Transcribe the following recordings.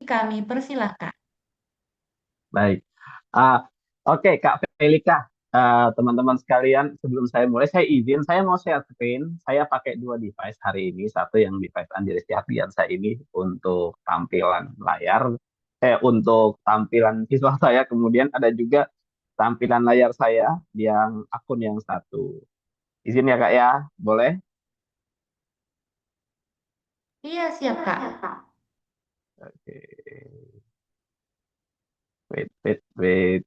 kami persilahkan. Baik. Ah, oke, Kak Felika. Teman-teman sekalian, sebelum saya mulai, saya izin, saya mau share screen. Saya pakai dua device hari ini. Satu yang device Android Sehatian saya ini untuk tampilan layar, untuk tampilan visual saya. Kemudian ada juga tampilan layar saya yang akun yang satu. Izin ya, Kak ya? Boleh? Iya, siap, Kak. Oke. Wait, wait, wait.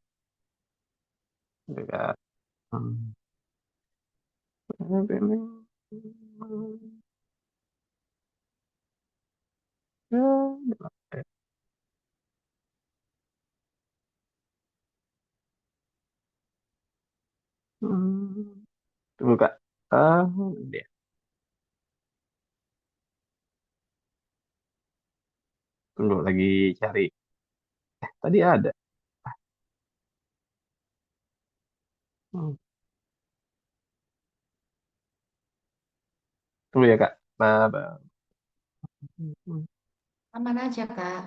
Kak. Hmm. Hmm. Tunggu Kak. Ah, dia. Tunggu lagi cari. Tadi ada. Hmm. Tunggu ya Kak. Aman aja, Kak.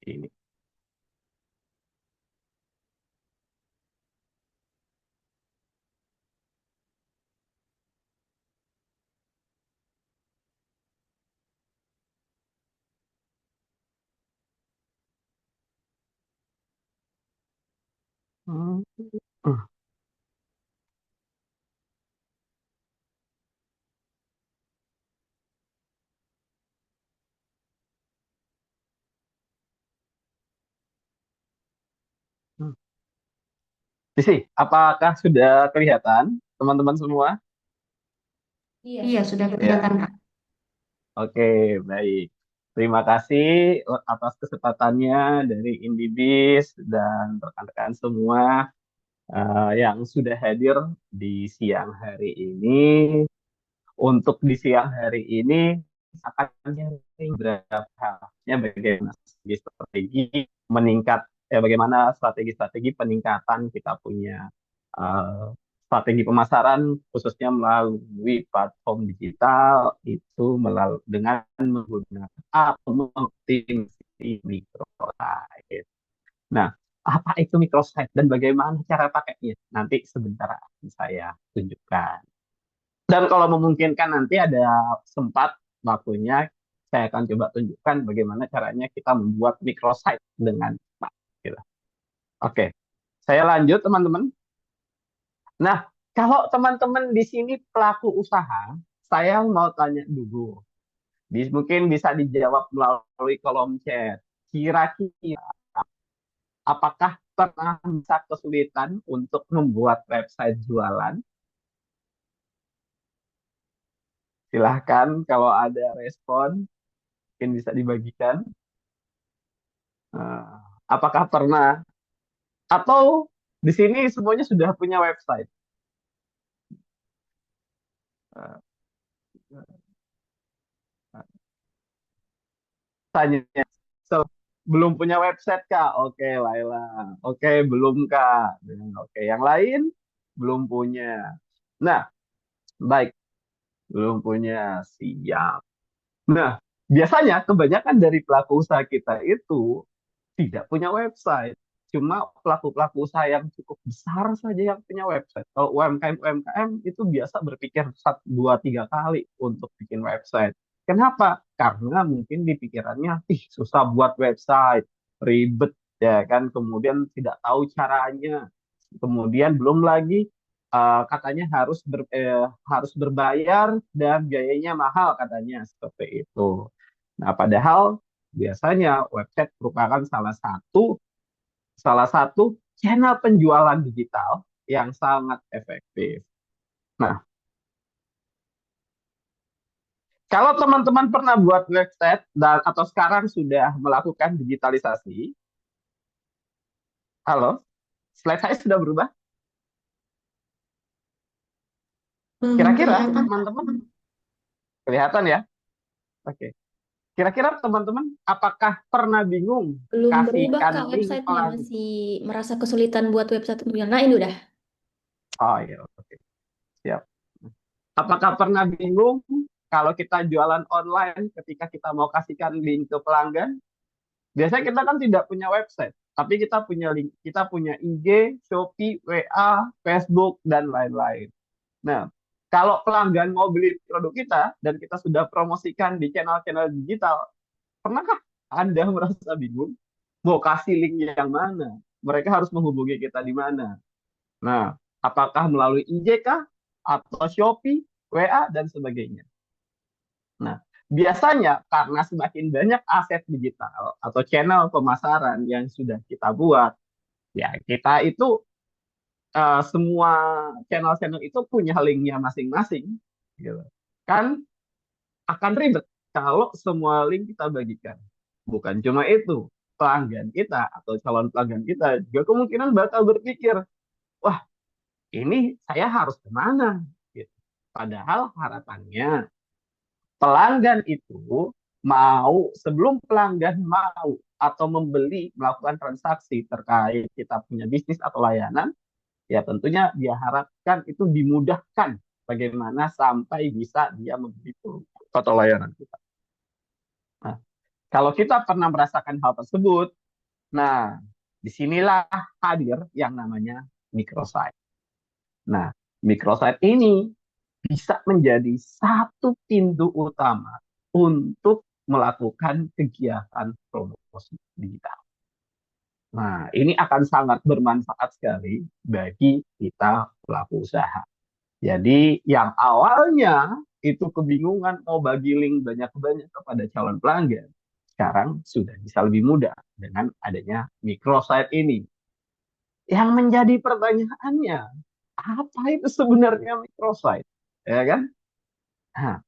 Ini. Hmm. Sisi, apakah sudah kelihatan teman-teman semua? Iya, sudah Ya. kelihatan, Kak. Oke, baik. Terima kasih atas kesempatannya dari Indibis dan rekan-rekan semua yang sudah hadir di siang hari ini. Untuk di siang hari ini akan sharing beberapa halnya bagaimana strategi meningkat, bagaimana strategi-strategi peningkatan kita punya eh, strategi pemasaran khususnya melalui platform digital itu melalui dengan menggunakan atau mengoptimasi microsite. Nah, apa itu microsite dan bagaimana cara pakainya? Nanti sebentar akan saya tunjukkan. Dan kalau memungkinkan nanti ada sempat waktunya, saya akan coba tunjukkan bagaimana caranya kita membuat microsite dengan cepat. Gitu. Oke, saya lanjut teman-teman. Nah, kalau teman-teman di sini pelaku usaha, saya mau tanya dulu. Mungkin bisa dijawab melalui kolom chat. Kira-kira apakah pernah bisa kesulitan untuk membuat website jualan? Silahkan kalau ada respon, mungkin bisa dibagikan. Nah, apakah pernah atau di sini semuanya sudah punya website? Nah, tanya, so, belum punya website Kak? Oke, Laila. Oke, belum Kak. Oke, yang lain belum punya. Nah, baik, belum punya. Siap. Nah, biasanya kebanyakan dari pelaku usaha kita itu tidak punya website. Cuma pelaku-pelaku usaha yang cukup besar saja yang punya website. Kalau UMKM itu biasa berpikir satu, dua, tiga kali untuk bikin website. Kenapa? Karena mungkin di pikirannya, ih susah buat website, ribet ya kan. Kemudian tidak tahu caranya. Kemudian belum lagi katanya harus berbayar dan biayanya mahal katanya seperti itu. Nah, padahal biasanya website merupakan salah satu channel penjualan digital yang sangat efektif. Nah, kalau teman-teman pernah buat website dan atau sekarang sudah melakukan digitalisasi, halo, slide saya sudah berubah. Belum Kira-kira kelihatan, Kak. teman-teman kelihatan ya? Oke. Kira-kira teman-teman apakah pernah bingung Belum berubah, kasihkan Kak, link websitenya. pelan? Masih merasa kesulitan buat website punya. Nah, ini udah. Oh iya, oke, siap. Apakah pernah bingung? kalau kita jualan online, ketika kita mau kasihkan link ke pelanggan, biasanya kita kan tidak punya website, tapi kita punya link, kita punya IG, Shopee, WA, Facebook, dan lain-lain. Nah, kalau pelanggan mau beli produk kita dan kita sudah promosikan di channel-channel digital, pernahkah Anda merasa bingung? Mau kasih link yang mana? Mereka harus menghubungi kita di mana? Nah, apakah melalui IG kah? Atau Shopee, WA, dan sebagainya. Nah, biasanya karena semakin banyak aset digital atau channel pemasaran yang sudah kita buat, ya kita itu semua channel-channel itu punya linknya masing-masing, gitu. Kan akan ribet kalau semua link kita bagikan. Bukan cuma itu, pelanggan kita atau calon pelanggan kita juga kemungkinan bakal berpikir, wah ini saya harus kemana? Gitu. Padahal harapannya pelanggan itu mau, sebelum pelanggan mau atau membeli, melakukan transaksi terkait kita punya bisnis atau layanan, ya tentunya dia harapkan itu dimudahkan bagaimana sampai bisa dia membeli produk atau layanan kita. Nah, kalau kita pernah merasakan hal tersebut, nah disinilah hadir yang namanya microsite. Nah, microsite ini bisa menjadi satu pintu utama untuk melakukan kegiatan promosi digital. Nah, ini akan sangat bermanfaat sekali bagi kita pelaku usaha. Jadi, yang awalnya itu kebingungan mau bagi link banyak-banyak kepada calon pelanggan, sekarang sudah bisa lebih mudah dengan adanya microsite ini. Yang menjadi pertanyaannya, apa itu sebenarnya microsite? Ya kan? Nah,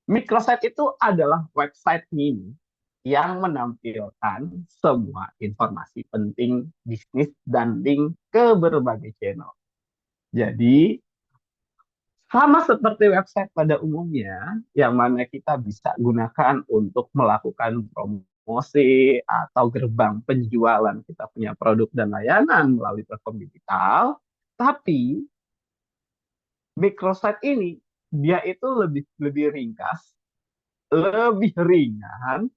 microsite itu adalah website mini yang menampilkan semua informasi penting bisnis dan link ke berbagai channel. Jadi, sama seperti website pada umumnya, yang mana kita bisa gunakan untuk melakukan promosi atau gerbang penjualan kita punya produk dan layanan melalui platform digital, tapi microsite ini dia itu lebih lebih ringkas, lebih ringan,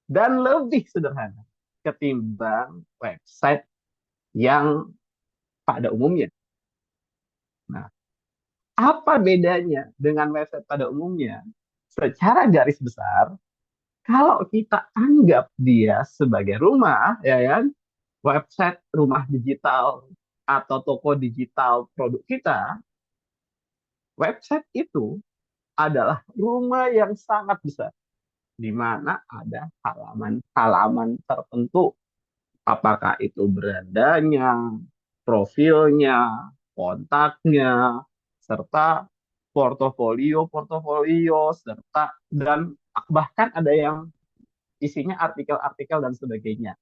dan lebih sederhana ketimbang website yang pada umumnya. Nah, apa bedanya dengan website pada umumnya? Secara garis besar, kalau kita anggap dia sebagai rumah, ya kan, website rumah digital atau toko digital produk kita, website itu adalah rumah yang sangat besar, di mana ada halaman-halaman tertentu, apakah itu berandanya, profilnya, kontaknya, serta portofolio, serta dan bahkan ada yang isinya artikel-artikel dan sebagainya.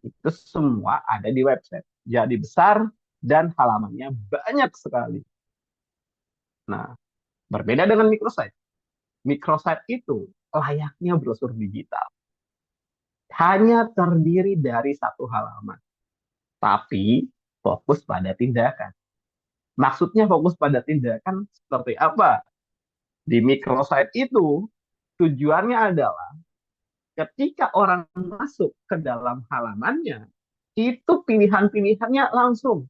Itu semua ada di website. Jadi besar dan halamannya banyak sekali. Nah, berbeda dengan microsite. Microsite itu layaknya brosur digital. Hanya terdiri dari satu halaman. Tapi fokus pada tindakan. Maksudnya fokus pada tindakan seperti apa? Di microsite itu tujuannya adalah ketika orang masuk ke dalam halamannya, itu pilihan-pilihannya langsung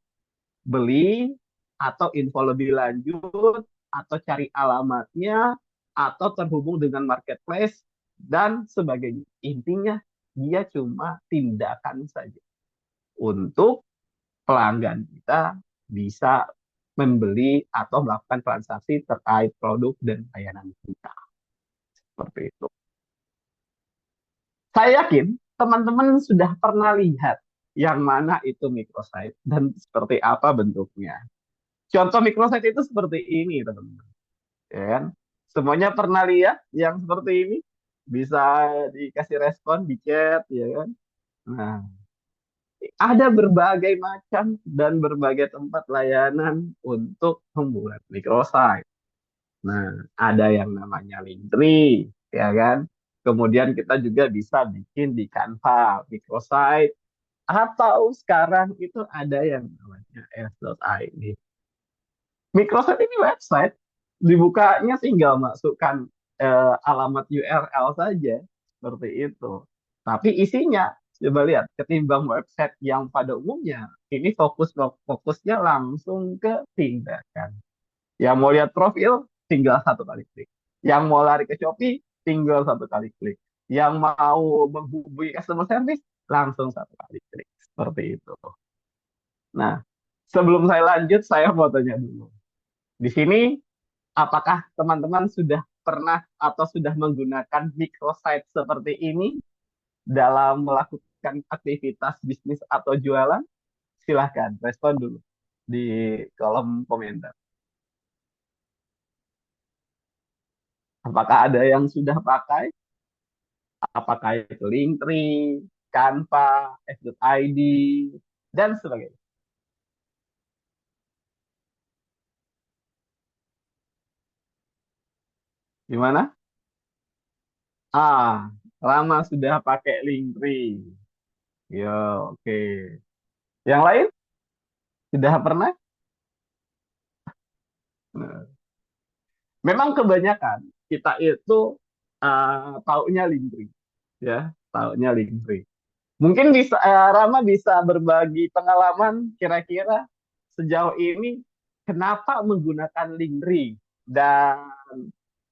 beli atau info lebih lanjut atau cari alamatnya atau terhubung dengan marketplace dan sebagainya. Intinya dia cuma tindakan saja untuk pelanggan kita bisa membeli atau melakukan transaksi terkait produk dan layanan kita. Seperti itu. Saya yakin teman-teman sudah pernah lihat yang mana itu microsite dan seperti apa bentuknya. Contoh microsite itu seperti ini, teman-teman. Ya kan? Semuanya pernah lihat yang seperti ini? Bisa dikasih respon di chat, ya kan? Nah, ada berbagai macam dan berbagai tempat layanan untuk membuat microsite. Nah, ada yang namanya Linktree, ya kan? Kemudian kita juga bisa bikin di Canva, microsite, atau sekarang itu ada yang namanya s.id. Microsite ini website Dibukanya tinggal masukkan alamat URL saja seperti itu. Tapi isinya coba lihat ketimbang website yang pada umumnya ini fokusnya langsung ke tindakan. Yang mau lihat profil tinggal satu kali klik. Yang mau lari ke Shopee tinggal satu kali klik. Yang mau menghubungi customer service langsung satu kali klik. Seperti itu. Nah, sebelum saya lanjut, saya mau tanya dulu. Di sini, apakah teman-teman sudah pernah atau sudah menggunakan microsite seperti ini dalam melakukan aktivitas bisnis atau jualan? Silahkan, respon dulu di kolom komentar. Apakah ada yang sudah pakai? Apakah itu Linktree, Canva, F.id, dan sebagainya. Gimana? Ah, Rama sudah pakai Linktree. Yo, oke. Yang lain sudah pernah? Nah, memang kebanyakan kita itu taunya Linktree, ya, taunya Linktree. Mungkin bisa Rama bisa berbagi pengalaman kira-kira sejauh ini kenapa menggunakan Linktree dan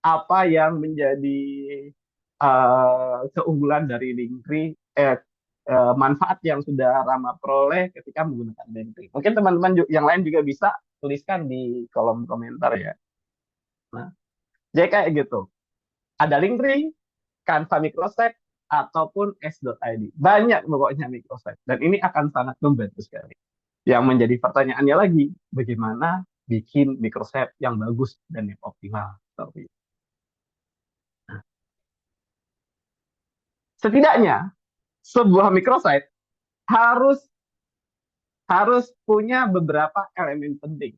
apa yang menjadi keunggulan dari Linktree, manfaat yang sudah Rama peroleh ketika menggunakan Linktree. Mungkin teman-teman yang lain juga bisa tuliskan di kolom komentar ya. Nah, jadi kayak gitu. Ada Linktree, Canva microsite, ataupun S.id. Banyak pokoknya microsite. Dan ini akan sangat membantu sekali. Yang menjadi pertanyaannya lagi, bagaimana bikin microsite yang bagus dan yang optimal. Seperti itu. Setidaknya, sebuah microsite harus harus punya beberapa elemen penting,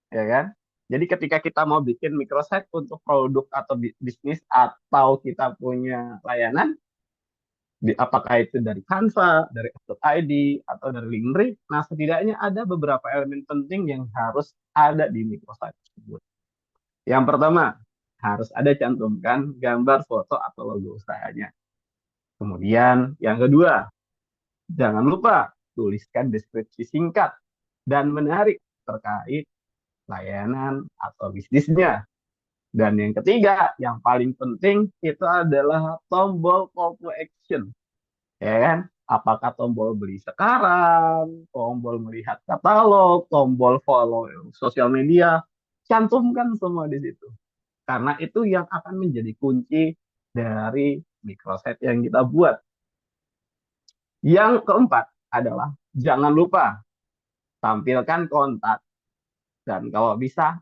ya kan? Jadi ketika kita mau bikin microsite untuk produk atau bisnis atau kita punya layanan, apakah itu dari Canva, dari F.id, atau dari Linktree, nah setidaknya ada beberapa elemen penting yang harus ada di microsite tersebut. Yang pertama, harus ada cantumkan gambar, foto, atau logo usahanya. Kemudian yang kedua, jangan lupa tuliskan deskripsi singkat dan menarik terkait layanan atau bisnisnya. Dan yang ketiga, yang paling penting itu adalah tombol call to action. Ya kan? Apakah tombol beli sekarang, tombol melihat katalog, tombol follow sosial media, cantumkan semua di situ. Karena itu yang akan menjadi kunci dari microsite yang kita buat. Yang keempat adalah jangan lupa tampilkan kontak dan kalau bisa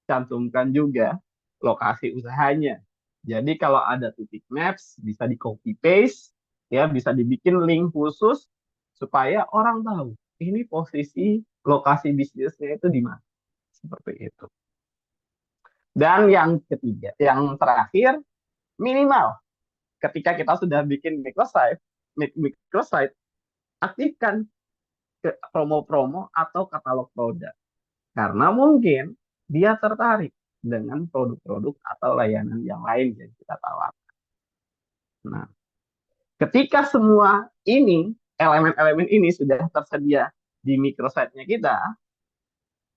cantumkan juga lokasi usahanya. Jadi kalau ada titik maps bisa di copy paste, ya bisa dibikin link khusus supaya orang tahu ini posisi lokasi bisnisnya itu di mana. Seperti itu. Dan yang ketiga, yang terakhir, minimal ketika kita sudah bikin microsite, aktifkan promo-promo atau katalog produk. Karena mungkin dia tertarik dengan produk-produk atau layanan yang lain yang kita tawarkan. Nah, ketika semua ini, elemen-elemen ini sudah tersedia di microsite-nya kita,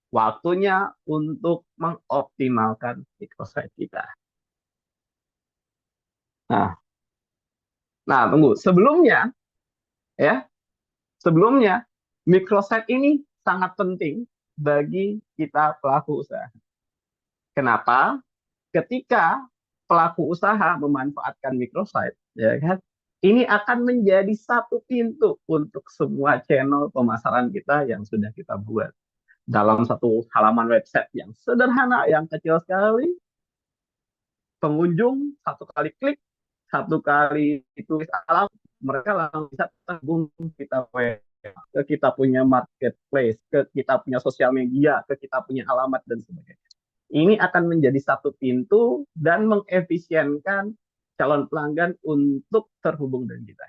waktunya untuk mengoptimalkan microsite kita. Nah, nah tunggu. Ya, sebelumnya microsite ini sangat penting bagi kita pelaku usaha. Kenapa? Ketika pelaku usaha memanfaatkan microsite, ya kan, ini akan menjadi satu pintu untuk semua channel pemasaran kita yang sudah kita buat. Dalam satu halaman website yang sederhana, yang kecil sekali, pengunjung satu kali klik, satu kali tulis alamat, mereka langsung bisa terhubung kita web, ke kita punya marketplace, ke kita punya sosial media, ke kita punya alamat dan sebagainya. Ini akan menjadi satu pintu dan mengefisienkan calon pelanggan untuk terhubung dengan kita.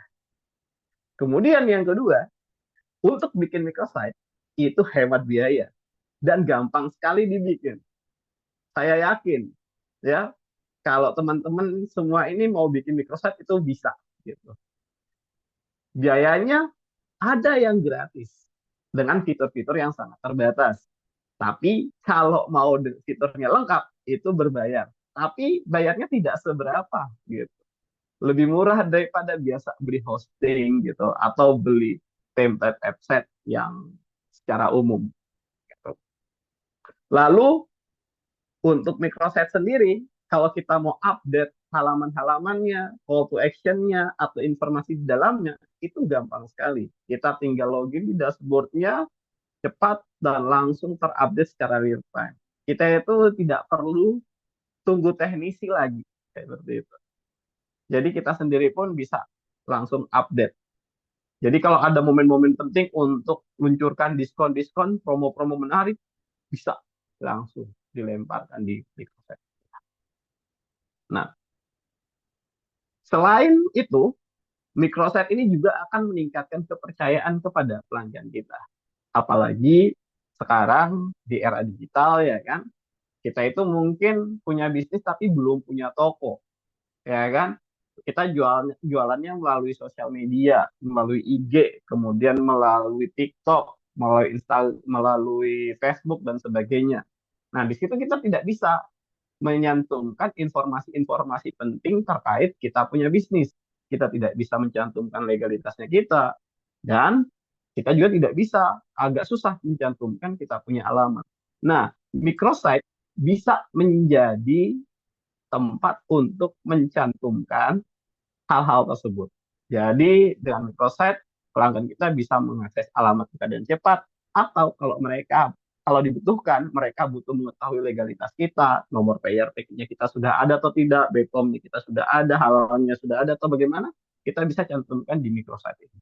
Kemudian yang kedua, untuk bikin microsite itu hemat biaya dan gampang sekali dibikin. Saya yakin ya kalau teman-teman semua ini mau bikin microsite itu bisa gitu. Biayanya ada yang gratis dengan fitur-fitur yang sangat terbatas. Tapi kalau mau fiturnya lengkap itu berbayar. Tapi bayarnya tidak seberapa gitu. Lebih murah daripada biasa beli hosting gitu atau beli template website yang secara umum gitu. Lalu untuk microsite sendiri, kalau kita mau update halaman-halamannya, call to action-nya, atau informasi di dalamnya, itu gampang sekali. Kita tinggal login di dashboard-nya, cepat dan langsung terupdate secara real time. Kita itu tidak perlu tunggu teknisi lagi, seperti itu. Jadi kita sendiri pun bisa langsung update. Jadi kalau ada momen-momen penting untuk meluncurkan diskon-diskon, promo-promo menarik, bisa langsung dilemparkan di microsite. Nah, selain itu, microsite ini juga akan meningkatkan kepercayaan kepada pelanggan kita. Apalagi sekarang di era digital ya kan, kita itu mungkin punya bisnis tapi belum punya toko, ya kan? Kita jualannya melalui sosial media, melalui IG, kemudian melalui TikTok, melalui Facebook dan sebagainya. Nah, di situ kita tidak bisa menyantumkan informasi-informasi penting terkait kita punya bisnis. Kita tidak bisa mencantumkan legalitasnya kita, dan kita juga tidak bisa, agak susah mencantumkan kita punya alamat. Nah, microsite bisa menjadi tempat untuk mencantumkan hal-hal tersebut. Jadi dengan microsite, pelanggan kita bisa mengakses alamat kita dengan cepat, atau kalau dibutuhkan, mereka butuh mengetahui legalitas kita, nomor payer tag-nya kita sudah ada atau tidak, BPOM-nya kita sudah ada, halalnya sudah ada atau bagaimana, kita bisa cantumkan di microsite ini.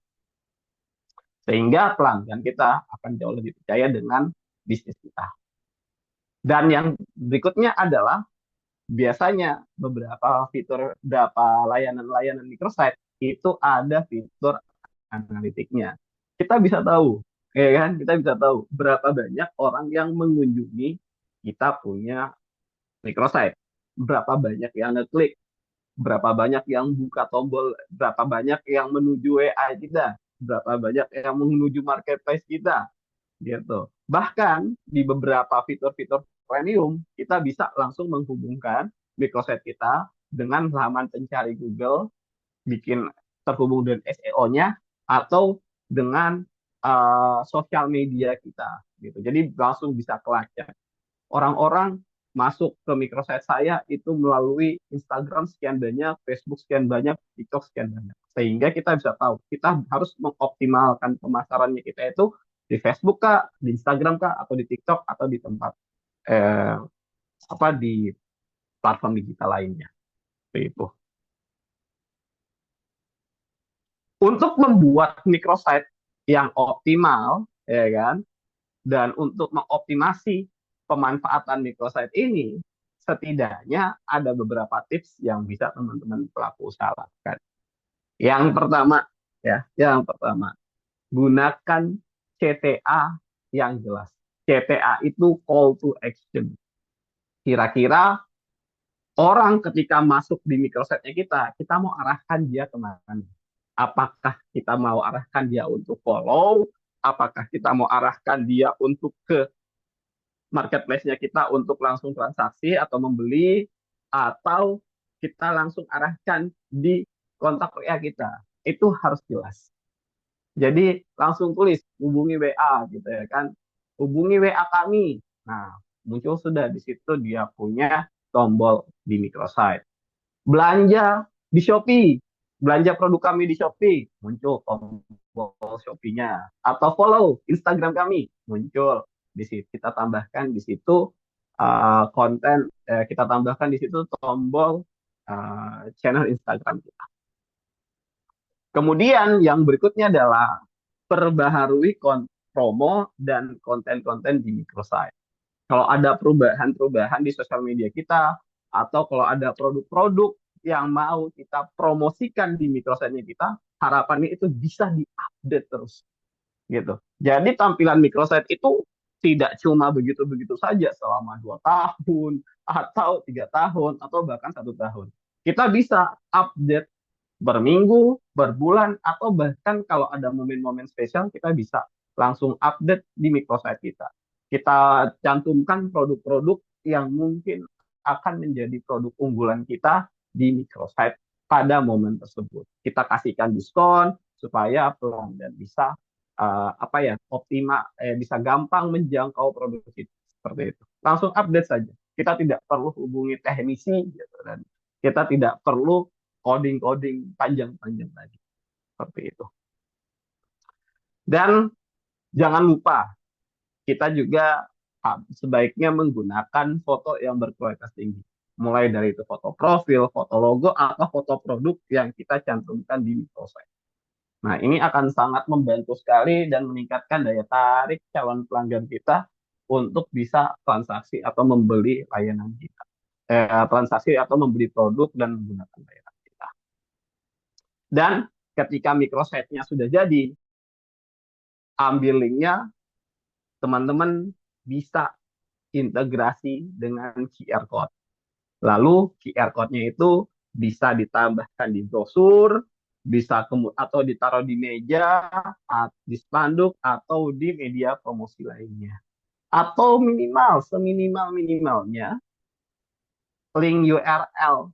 Sehingga pelanggan kita akan jauh lebih percaya dengan bisnis kita. Dan yang berikutnya adalah biasanya beberapa layanan-layanan microsite itu ada fitur analitiknya. Kita bisa tahu, ya kan? Kita bisa tahu berapa banyak orang yang mengunjungi kita punya microsite, berapa banyak yang ngeklik, berapa banyak yang buka tombol, berapa banyak yang menuju WA kita, berapa banyak yang menuju marketplace kita, gitu. Bahkan di beberapa fitur-fitur premium, kita bisa langsung menghubungkan microsite kita dengan halaman pencari Google, bikin terhubung dengan SEO-nya, atau dengan sosial media kita, gitu. Jadi langsung bisa kelacak. Orang-orang masuk ke microsite saya itu melalui Instagram sekian banyak, Facebook sekian banyak, TikTok sekian banyak. Sehingga kita bisa tahu, kita harus mengoptimalkan pemasarannya kita itu di Facebook kah, di Instagram kah, atau di TikTok, atau di tempat eh, di platform digital lainnya. Itu. Untuk membuat microsite yang optimal, ya kan, dan untuk mengoptimasi pemanfaatan microsite ini, setidaknya ada beberapa tips yang bisa teman-teman pelaku usaha lakukan. Yang pertama, yang pertama, gunakan CTA yang jelas. CTA itu call to action. Kira-kira orang ketika masuk di microsite-nya kita mau arahkan dia kemana? Apakah kita mau arahkan dia untuk follow? Apakah kita mau arahkan dia untuk ke marketplace-nya kita untuk langsung transaksi atau membeli, atau kita langsung arahkan di kontak WA kita? Itu harus jelas. Jadi langsung tulis, hubungi WA gitu ya kan. Hubungi WA kami. Nah, muncul sudah di situ dia punya tombol di microsite. Belanja di Shopee, belanja produk kami di Shopee, muncul tombol Shopee-nya. Atau follow Instagram kami, muncul di situ. Kita tambahkan di situ kita tambahkan di situ tombol channel Instagram kita. Kemudian yang berikutnya adalah perbaharui promo dan konten-konten di microsite. Kalau ada perubahan-perubahan di sosial media kita, atau kalau ada produk-produk yang mau kita promosikan di microsite-nya kita, harapannya itu bisa diupdate terus, gitu. Jadi tampilan microsite itu tidak cuma begitu-begitu saja selama 2 tahun atau 3 tahun, atau bahkan 1 tahun. Kita bisa update berminggu, berbulan, atau bahkan kalau ada momen-momen spesial, kita bisa langsung update di microsite kita. Kita cantumkan produk-produk yang mungkin akan menjadi produk unggulan kita di microsite pada momen tersebut. Kita kasihkan diskon supaya pelanggan bisa apa ya optimal, bisa gampang menjangkau produk kita seperti itu. Langsung update saja. Kita tidak perlu hubungi teknisi, gitu, dan kita tidak perlu coding-coding panjang-panjang lagi seperti itu. Dan jangan lupa kita juga sebaiknya menggunakan foto yang berkualitas tinggi. Mulai dari itu foto profil, foto logo, atau foto produk yang kita cantumkan di microsite. Nah, ini akan sangat membantu sekali dan meningkatkan daya tarik calon pelanggan kita untuk bisa transaksi atau membeli layanan kita. Transaksi atau membeli produk dan menggunakan layanan kita. Dan ketika microsite-nya sudah jadi, ambil linknya, teman-teman bisa integrasi dengan QR code. Lalu QR code-nya itu bisa ditambahkan di brosur, bisa atau ditaruh di meja, di spanduk, atau di media promosi lainnya. Atau minimal, seminimal-minimalnya, link URL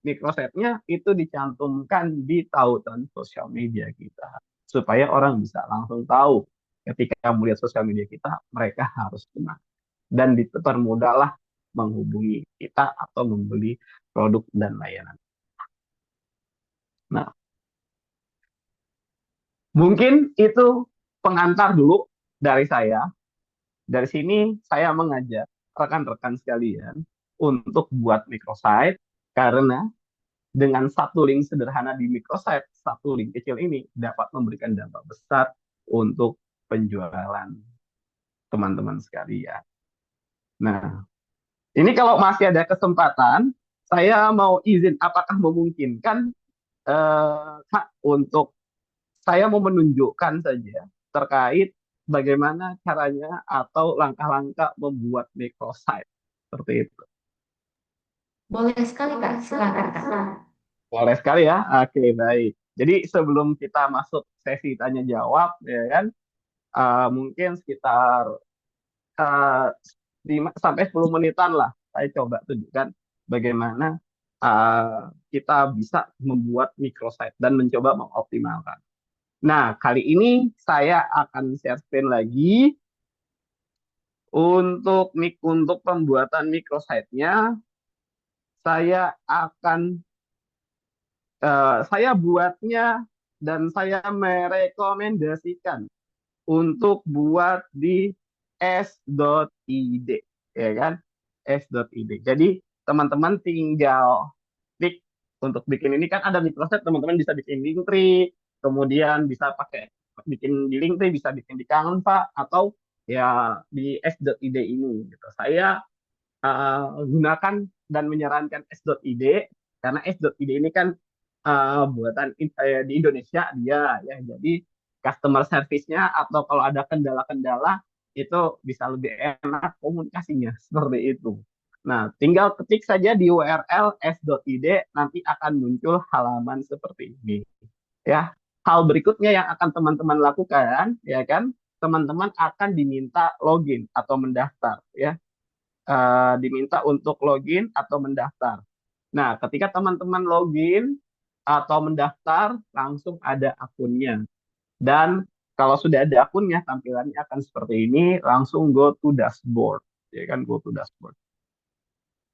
microsite-nya itu dicantumkan di tautan sosial media kita. Supaya orang bisa langsung tahu ketika melihat sosial media kita, mereka harus kemana. Dan dipermudahlah menghubungi kita atau membeli produk dan layanan. Nah, mungkin itu pengantar dulu dari saya. Dari sini saya mengajak rekan-rekan sekalian untuk buat microsite, karena dengan satu link sederhana di microsite, satu link kecil ini dapat memberikan dampak besar untuk penjualan teman-teman sekalian. Nah, ini kalau masih ada kesempatan, saya mau izin, apakah memungkinkan Kak, untuk saya mau menunjukkan saja terkait bagaimana caranya atau langkah-langkah membuat microsite seperti itu. Boleh sekali, Kak. Silakan, Kak. Boleh sekali ya. Oke, baik. Jadi sebelum kita masuk sesi tanya jawab, ya kan, mungkin sekitar 5 sampai 10 menitan lah. Saya coba tunjukkan bagaimana kita bisa membuat microsite dan mencoba mengoptimalkan. Nah, kali ini saya akan share screen lagi untuk pembuatan microsite-nya. Saya buatnya dan saya merekomendasikan untuk buat di s.id, ya kan? S.id. Jadi teman-teman tinggal klik untuk bikin ini, kan ada microsite, teman-teman bisa bikin Linktree, kemudian bisa pakai bikin di Linktree, bisa bikin di Canva, atau ya di s.id ini gitu. Saya gunakan dan menyarankan s.id karena s.id ini kan buatan di Indonesia dia ya, jadi customer service-nya atau kalau ada kendala-kendala itu bisa lebih enak komunikasinya seperti itu. Nah, tinggal ketik saja di URL s.id, nanti akan muncul halaman seperti ini. Ya, hal berikutnya yang akan teman-teman lakukan, ya kan, teman-teman akan diminta login atau mendaftar, ya, diminta untuk login atau mendaftar. Nah, ketika teman-teman login atau mendaftar, langsung ada akunnya. Dan kalau sudah ada akunnya, tampilannya akan seperti ini, langsung go to dashboard. Ya kan, go to dashboard.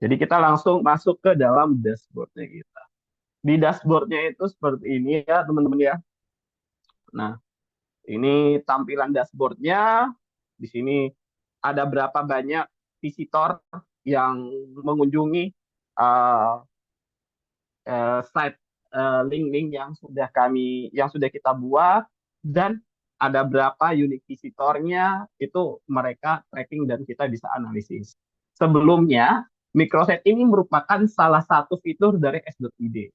Jadi kita langsung masuk ke dalam dashboardnya kita. Di dashboardnya itu seperti ini ya, teman-teman ya. Nah, ini tampilan dashboardnya. Di sini ada berapa banyak visitor yang mengunjungi uh, site link-link yang sudah kita buat, dan ada berapa unique visitornya, itu mereka tracking dan kita bisa analisis. Sebelumnya, microsite ini merupakan salah satu fitur dari s.id.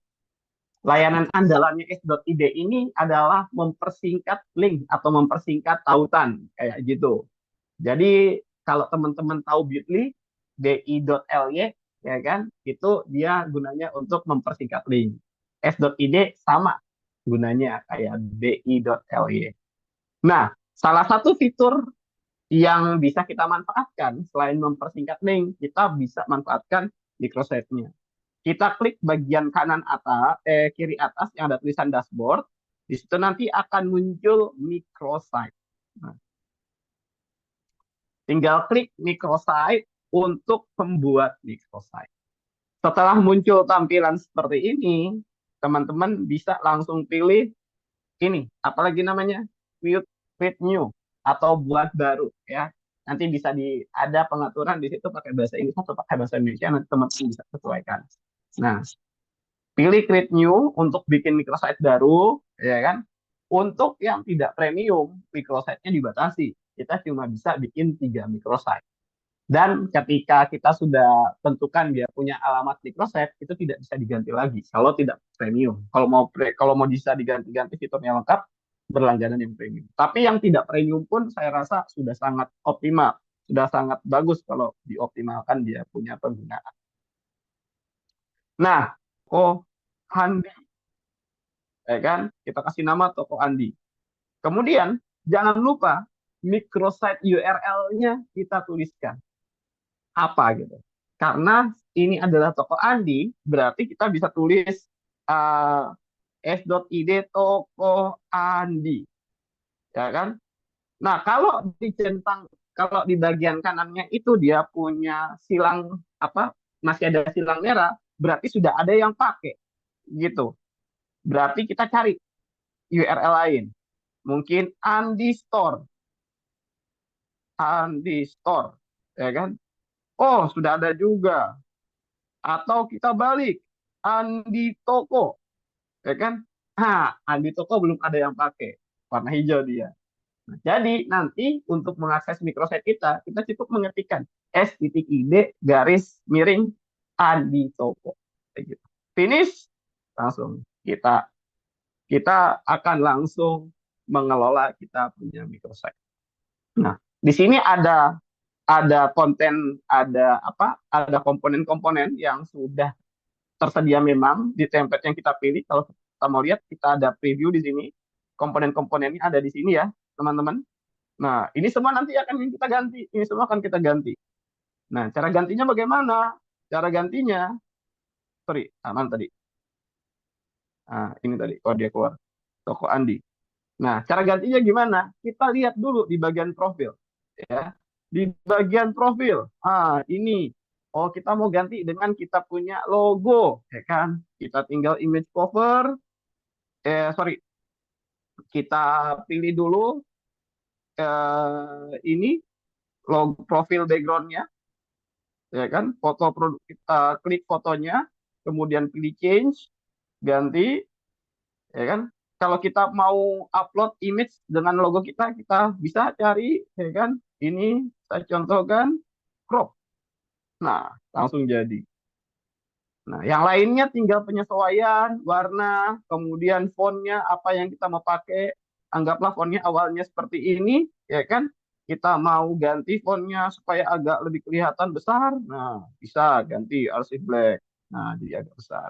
Layanan andalannya s.id ini adalah mempersingkat link atau mempersingkat tautan kayak gitu. Jadi kalau teman-teman tahu Bitly, bi.ly, ya kan, itu dia gunanya untuk mempersingkat link. s.id sama gunanya kayak bi.ly. Nah, salah satu fitur yang bisa kita manfaatkan selain mempersingkat link, kita bisa manfaatkan microsite-nya. Kita klik bagian kanan atas, kiri atas yang ada tulisan dashboard. Di situ nanti akan muncul microsite. Nah, tinggal klik microsite untuk membuat microsite. Setelah muncul tampilan seperti ini, teman-teman bisa langsung pilih ini, apalagi namanya, create new atau buat baru ya. Nanti bisa ada pengaturan di situ pakai bahasa Inggris atau pakai bahasa Indonesia, nanti teman-teman bisa sesuaikan. Nah, pilih create new untuk bikin microsite baru, ya kan? Untuk yang tidak premium, microsite-nya dibatasi. Kita cuma bisa bikin 3 microsite. Dan ketika kita sudah tentukan dia punya alamat microsite, itu tidak bisa diganti lagi kalau tidak premium. Kalau mau bisa diganti-ganti fiturnya lengkap, berlangganan yang premium. Tapi yang tidak premium pun saya rasa sudah sangat optimal, sudah sangat bagus kalau dioptimalkan dia punya penggunaan. Nah, oh Handi, ya kan? Kita kasih nama toko Andi. Kemudian jangan lupa microsite URL-nya kita tuliskan apa gitu. Karena ini adalah toko Andi, berarti kita bisa tulis uh, s.id toko Andi, ya kan? Nah, kalau di bagian kanannya itu dia punya silang apa? Masih ada silang merah, berarti sudah ada yang pakai gitu. Berarti kita cari URL lain. Mungkin Andi Store, ya kan? Oh, sudah ada juga. Atau kita balik, Andi Toko, ya kan? Andi Toko belum ada yang pakai, warna hijau dia. Nah, jadi nanti untuk mengakses microsite kita cukup mengetikkan s.id garis miring Andi Toko. Kayak gitu. Finish, langsung kita kita akan langsung mengelola kita punya microsite. Nah, di sini ada konten, ada apa? Ada komponen-komponen yang sudah tersedia memang di template yang kita pilih. Kalau kita mau lihat, kita ada preview di sini. Komponen-komponennya ada di sini ya, teman-teman. Nah, ini semua nanti akan kita ganti. Ini semua akan kita ganti. Nah, cara gantinya bagaimana? Cara gantinya, sorry, aman tadi. Nah, ini tadi, kalau dia keluar. Toko Andi. Nah, cara gantinya gimana? Kita lihat dulu di bagian profil. Ya. Di bagian profil. Ini. Oh, kita mau ganti dengan kita punya logo. Ya kan? Kita tinggal image cover. Sorry. Kita pilih dulu ini logo profil backgroundnya. Ya kan? Foto produk kita klik fotonya. Kemudian pilih change. Ganti. Ya kan? Kalau kita mau upload image dengan logo kita bisa cari, ya kan? Ini saya contohkan crop. Nah, langsung jadi. Nah, yang lainnya tinggal penyesuaian warna, kemudian fontnya apa yang kita mau pakai. Anggaplah fontnya awalnya seperti ini, ya kan? Kita mau ganti fontnya supaya agak lebih kelihatan besar. Nah, bisa ganti arsip black. Nah, jadi agak besar.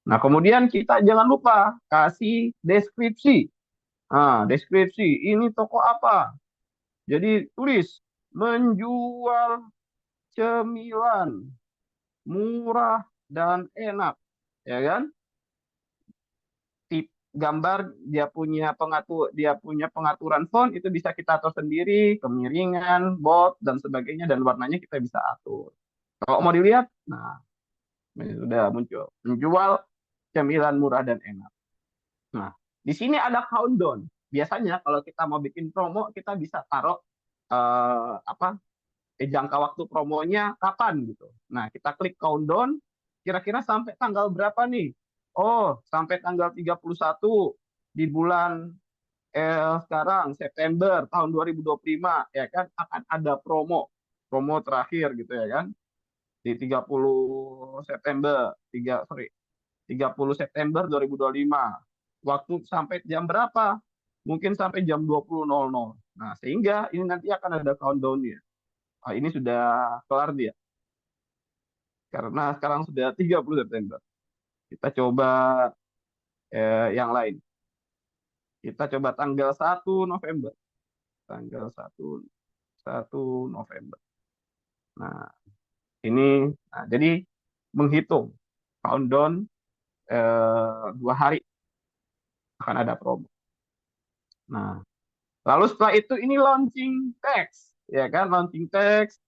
Nah, kemudian kita jangan lupa kasih deskripsi. Nah, deskripsi ini toko apa? Jadi tulis menjual cemilan murah dan enak, ya kan? Gambar dia punya pengaturan font itu bisa kita atur sendiri, kemiringan, bold dan sebagainya dan warnanya kita bisa atur. Kalau mau dilihat, nah ini sudah muncul menjual cemilan murah dan enak. Nah, di sini ada countdown. Biasanya kalau kita mau bikin promo, kita bisa taruh apa jangka waktu promonya kapan gitu. Nah, kita klik countdown, kira-kira sampai tanggal berapa nih? Oh, sampai tanggal 31 di bulan sekarang September tahun 2025 ya kan akan ada promo terakhir gitu ya kan di 30 September 30 September 2025. Waktu sampai jam berapa? Mungkin sampai jam 20.00. Nah, sehingga ini nanti akan ada countdown-nya. Ini sudah kelar dia. karena sekarang sudah 30 September. Kita coba yang lain. Kita coba tanggal 1 November. Tanggal 1 November. Nah, jadi menghitung countdown 2 hari akan ada promo. Nah, lalu setelah itu ini launching text, ya kan? Launching text,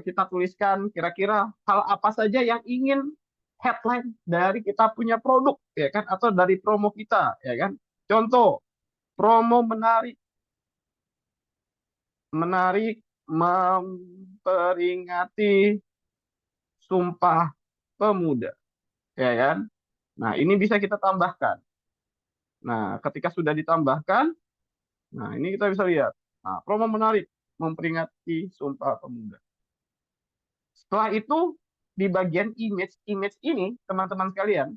kita tuliskan kira-kira hal apa saja yang ingin headline dari kita punya produk, ya kan? Atau dari promo kita, ya kan? Contoh, promo menarik, menarik memperingati Sumpah Pemuda, ya kan? Nah, ini bisa kita tambahkan. Nah, ketika sudah ditambahkan, nah ini kita bisa lihat. Nah, promo menarik memperingati Sumpah Pemuda. Setelah itu di bagian image ini teman-teman sekalian,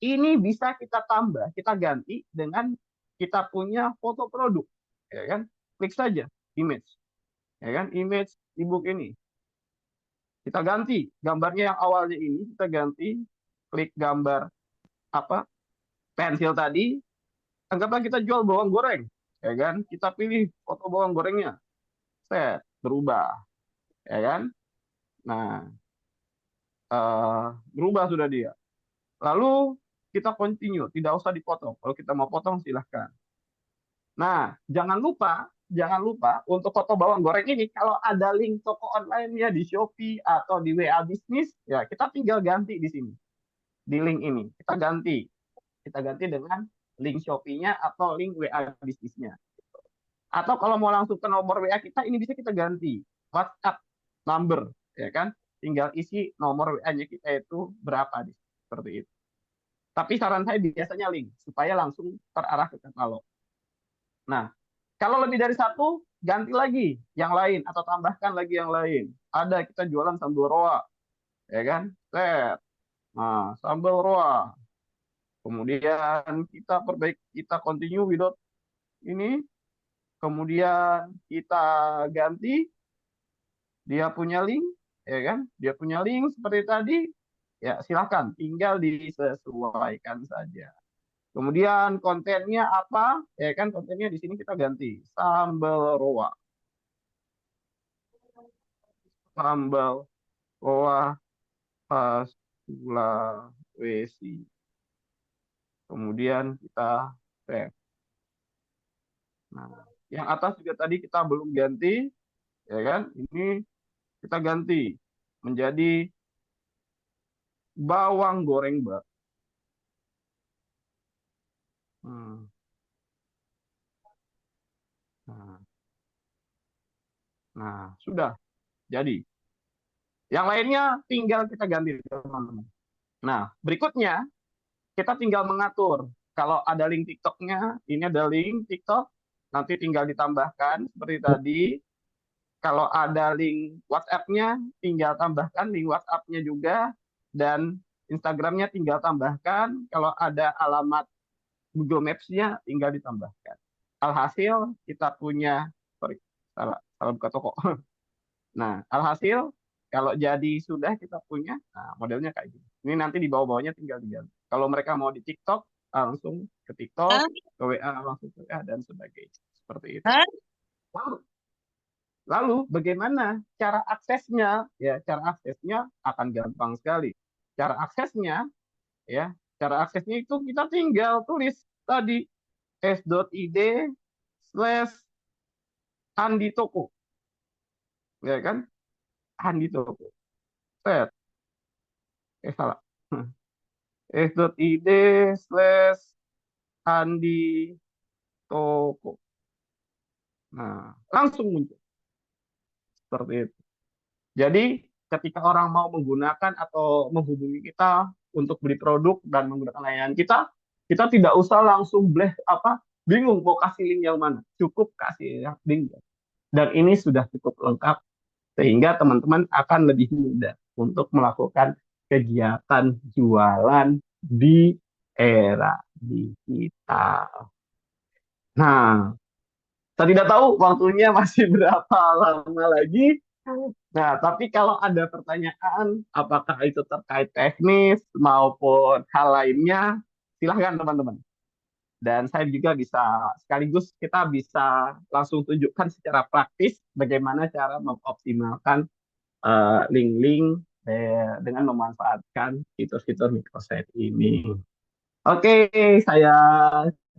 ini bisa kita tambah, kita ganti dengan kita punya foto produk, ya kan? Klik saja image, ya kan? Image ebook ini. Kita ganti gambarnya yang awalnya ini kita ganti, klik gambar apa? Pensil tadi, anggaplah kita jual bawang goreng, ya kan? Kita pilih foto bawang gorengnya. Set, berubah, ya kan? Nah, berubah sudah dia. Lalu kita continue, tidak usah dipotong. Kalau kita mau potong silahkan. Nah, jangan lupa untuk foto bawang goreng ini kalau ada link toko online-nya di Shopee atau di WA Bisnis, ya kita tinggal ganti di sini. Di link ini kita ganti dengan link Shopee-nya atau link WA Bisnisnya. Atau kalau mau langsung ke nomor WA kita, ini bisa kita ganti WhatsApp number, ya kan? Tinggal isi nomor WA-nya kita itu berapa, seperti itu. Tapi saran saya biasanya link supaya langsung terarah ke katalog. Nah, kalau lebih dari satu, ganti lagi yang lain atau tambahkan lagi yang lain. Ada kita jualan sambal roa, ya kan? Set. Nah, sambal roa. Kemudian kita continue without ini. Kemudian kita ganti dia punya link, ya kan? Dia punya link seperti tadi. Ya, silakan tinggal disesuaikan saja. Kemudian kontennya apa? Ya kan kontennya di sini kita ganti sambal roa. Sambal roa pas Sulawesi. Kemudian kita save. Nah, yang atas juga tadi kita belum ganti, ya kan? Ini kita ganti menjadi bawang goreng bak. Hmm. Nah, nah, sudah jadi. Yang lainnya tinggal kita ganti, teman-teman. Nah, berikutnya kita tinggal mengatur. Kalau ada link TikToknya, ini ada link TikTok, nanti tinggal ditambahkan seperti tadi. Kalau ada link WhatsApp-nya, tinggal tambahkan link WhatsApp-nya juga. Dan Instagram-nya tinggal tambahkan. Kalau ada alamat Google Maps-nya, tinggal ditambahkan. Alhasil, kita punya, sorry, salah buka toko. Nah, alhasil, kalau jadi sudah kita punya, nah modelnya kayak gini. Ini nanti di bawah-bawahnya tinggal diganti. Kalau mereka mau di TikTok, langsung ke TikTok, ke WA langsung ke WA, dan sebagainya. Seperti itu. Lalu, lalu bagaimana cara aksesnya? Ya, cara aksesnya akan gampang sekali. Cara aksesnya, ya, cara aksesnya itu kita tinggal tulis tadi s.id slash Andi Toko, ya kan? Andi Toko. Set. Salah. s.id slash Andi Toko. Nah, langsung muncul seperti itu. Jadi, ketika orang mau menggunakan atau menghubungi kita untuk beli produk dan menggunakan layanan kita, kita tidak usah langsung bingung mau kasih link yang mana. Cukup kasih link. Dan ini sudah cukup lengkap sehingga teman-teman akan lebih mudah untuk melakukan kegiatan jualan di era digital. Nah, saya tidak tahu waktunya masih berapa lama lagi. Nah, tapi kalau ada pertanyaan, apakah itu terkait teknis maupun hal lainnya, silahkan teman-teman. Dan saya juga bisa, sekaligus kita bisa langsung tunjukkan secara praktis bagaimana cara mengoptimalkan link-link dengan memanfaatkan fitur-fitur microsite ini. Oke, saya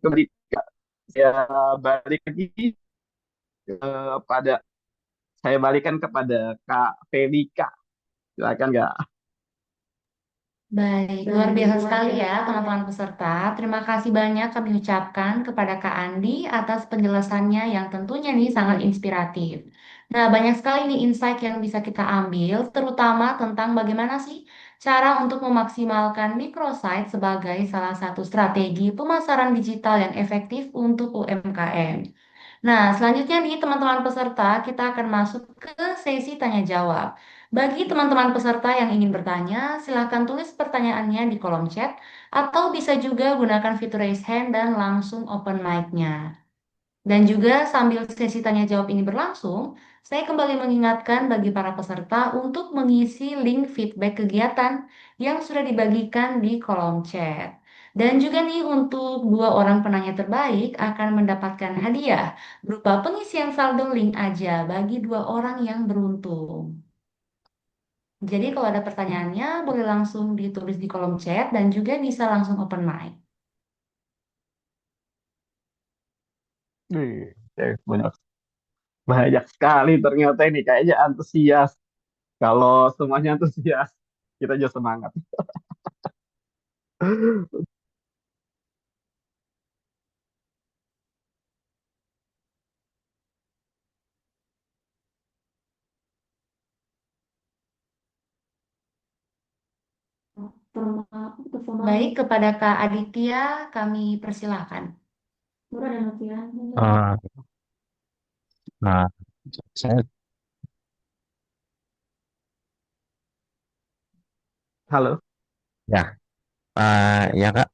kembali, saya balik lagi pada, saya balikan kepada Kak Felika. Silakan Kak. Baik, luar biasa sekali ya teman-teman peserta. Terima kasih banyak kami ucapkan kepada Kak Andi atas penjelasannya yang tentunya nih sangat inspiratif. Nah, banyak sekali nih insight yang bisa kita ambil, terutama tentang bagaimana sih cara untuk memaksimalkan microsite sebagai salah satu strategi pemasaran digital yang efektif untuk UMKM. Nah, selanjutnya nih teman-teman peserta, kita akan masuk ke sesi tanya jawab. Bagi teman-teman peserta yang ingin bertanya, silakan tulis pertanyaannya di kolom chat atau bisa juga gunakan fitur raise hand dan langsung open mic-nya. Dan juga sambil sesi tanya jawab ini berlangsung, saya kembali mengingatkan bagi para peserta untuk mengisi link feedback kegiatan yang sudah dibagikan di kolom chat. Dan juga nih untuk dua orang penanya terbaik akan mendapatkan hadiah berupa pengisian saldo link aja bagi dua orang yang beruntung. Jadi kalau ada pertanyaannya boleh langsung ditulis di kolom chat dan juga bisa langsung open mic. Banyak, banyak sekali ternyata ini kayaknya antusias. Kalau semuanya antusias, kita juga semangat. Baik, kepada Kak Aditya kami persilahkan. Ah, nah, saya Halo. ya, ya Kak,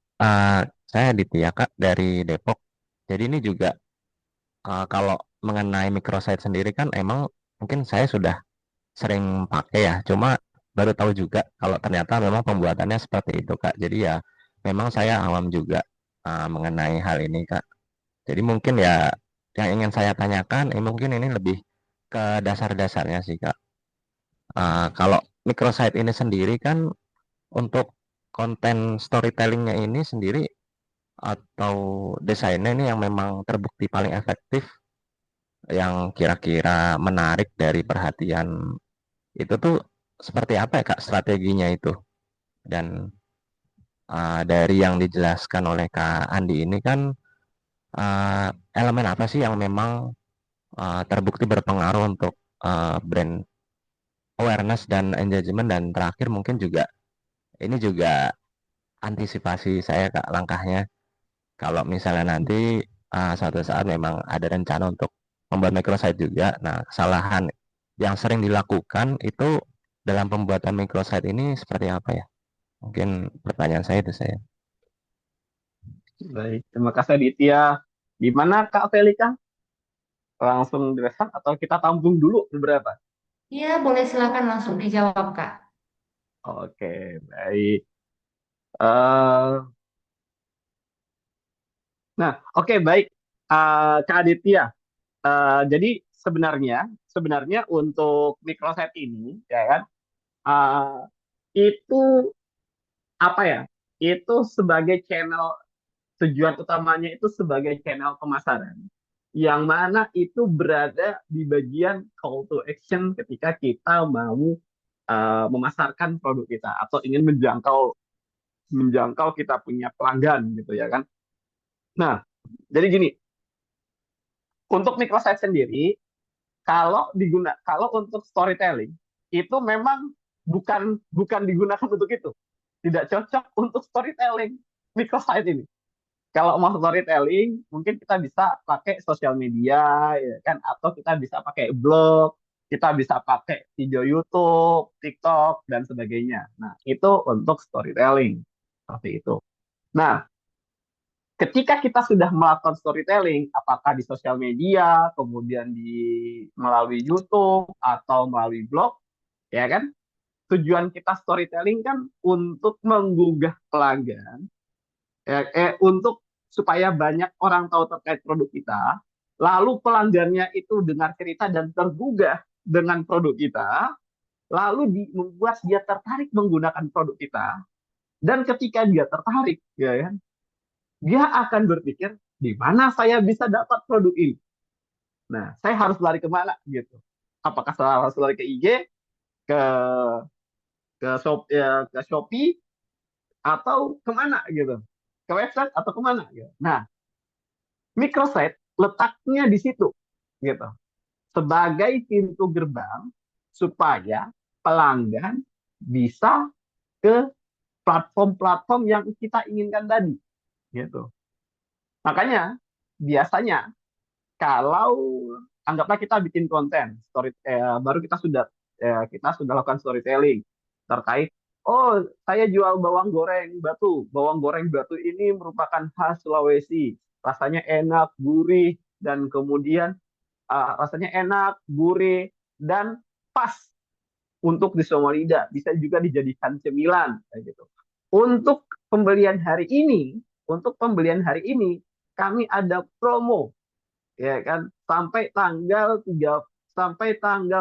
saya Aditya Kak dari Depok. Jadi ini juga kalau mengenai microsite sendiri kan emang mungkin saya sudah sering pakai ya, cuma baru tahu juga kalau ternyata memang pembuatannya seperti itu Kak. Jadi ya memang saya awam juga mengenai hal ini Kak. Jadi mungkin ya yang ingin saya tanyakan, mungkin ini lebih ke dasar-dasarnya sih Kak. Kalau microsite ini sendiri kan untuk konten storytellingnya ini sendiri atau desainnya ini yang memang terbukti paling efektif, yang kira-kira menarik dari perhatian itu tuh seperti apa ya Kak strateginya itu? Dan dari yang dijelaskan oleh Kak Andi ini kan uh, elemen apa sih yang memang terbukti berpengaruh untuk brand awareness dan engagement, dan terakhir mungkin juga ini juga antisipasi saya Kak langkahnya. Kalau misalnya nanti suatu saat memang ada rencana untuk membuat microsite juga, nah kesalahan yang sering dilakukan itu dalam pembuatan microsite ini seperti apa ya? Mungkin pertanyaan saya itu saya. Baik, terima kasih Aditya. Gimana Kak Felika? Langsung direspon atau kita tampung dulu beberapa? Iya, boleh silakan langsung dijawab, Kak. Oke, baik. Eh, nah, oke, baik. Kak Aditya, jadi sebenarnya sebenarnya untuk microsite ini, ya kan, eh, itu apa ya? Itu sebagai channel, tujuan utamanya itu sebagai channel pemasaran, yang mana itu berada di bagian call to action ketika kita mau memasarkan produk kita atau ingin menjangkau menjangkau kita punya pelanggan gitu ya kan. Nah, jadi gini, untuk microsite sendiri, kalau untuk storytelling itu memang bukan bukan digunakan untuk itu. Tidak cocok untuk storytelling microsite ini. Kalau mau storytelling, mungkin kita bisa pakai sosial media, ya kan? Atau kita bisa pakai blog, kita bisa pakai video YouTube, TikTok, dan sebagainya. Nah, itu untuk storytelling. Seperti itu. Nah, Ketika kita sudah melakukan storytelling, apakah di sosial media, kemudian melalui YouTube atau melalui blog, ya kan? Tujuan kita storytelling kan untuk menggugah pelanggan, untuk supaya banyak orang tahu terkait produk kita, lalu pelanggannya itu dengar cerita dan tergugah dengan produk kita, lalu membuat dia tertarik menggunakan produk kita, dan ketika dia tertarik, ya kan, dia akan berpikir di mana saya bisa dapat produk ini. Nah, saya harus lari kemana gitu? Apakah saya harus lari ke IG, ke ke Shopee, atau kemana gitu? Ke website atau kemana gitu? Nah, microsite letaknya di situ gitu, sebagai pintu gerbang supaya pelanggan bisa ke platform-platform yang kita inginkan tadi gitu. Makanya biasanya kalau anggaplah kita bikin konten baru kita sudah lakukan storytelling terkait, oh, saya jual bawang goreng batu ini merupakan khas Sulawesi, rasanya enak, gurih, dan kemudian rasanya enak, gurih, dan pas untuk di semua lidah, bisa juga dijadikan cemilan kayak gitu. Untuk pembelian hari ini, untuk pembelian hari ini kami ada promo, ya kan, sampai tanggal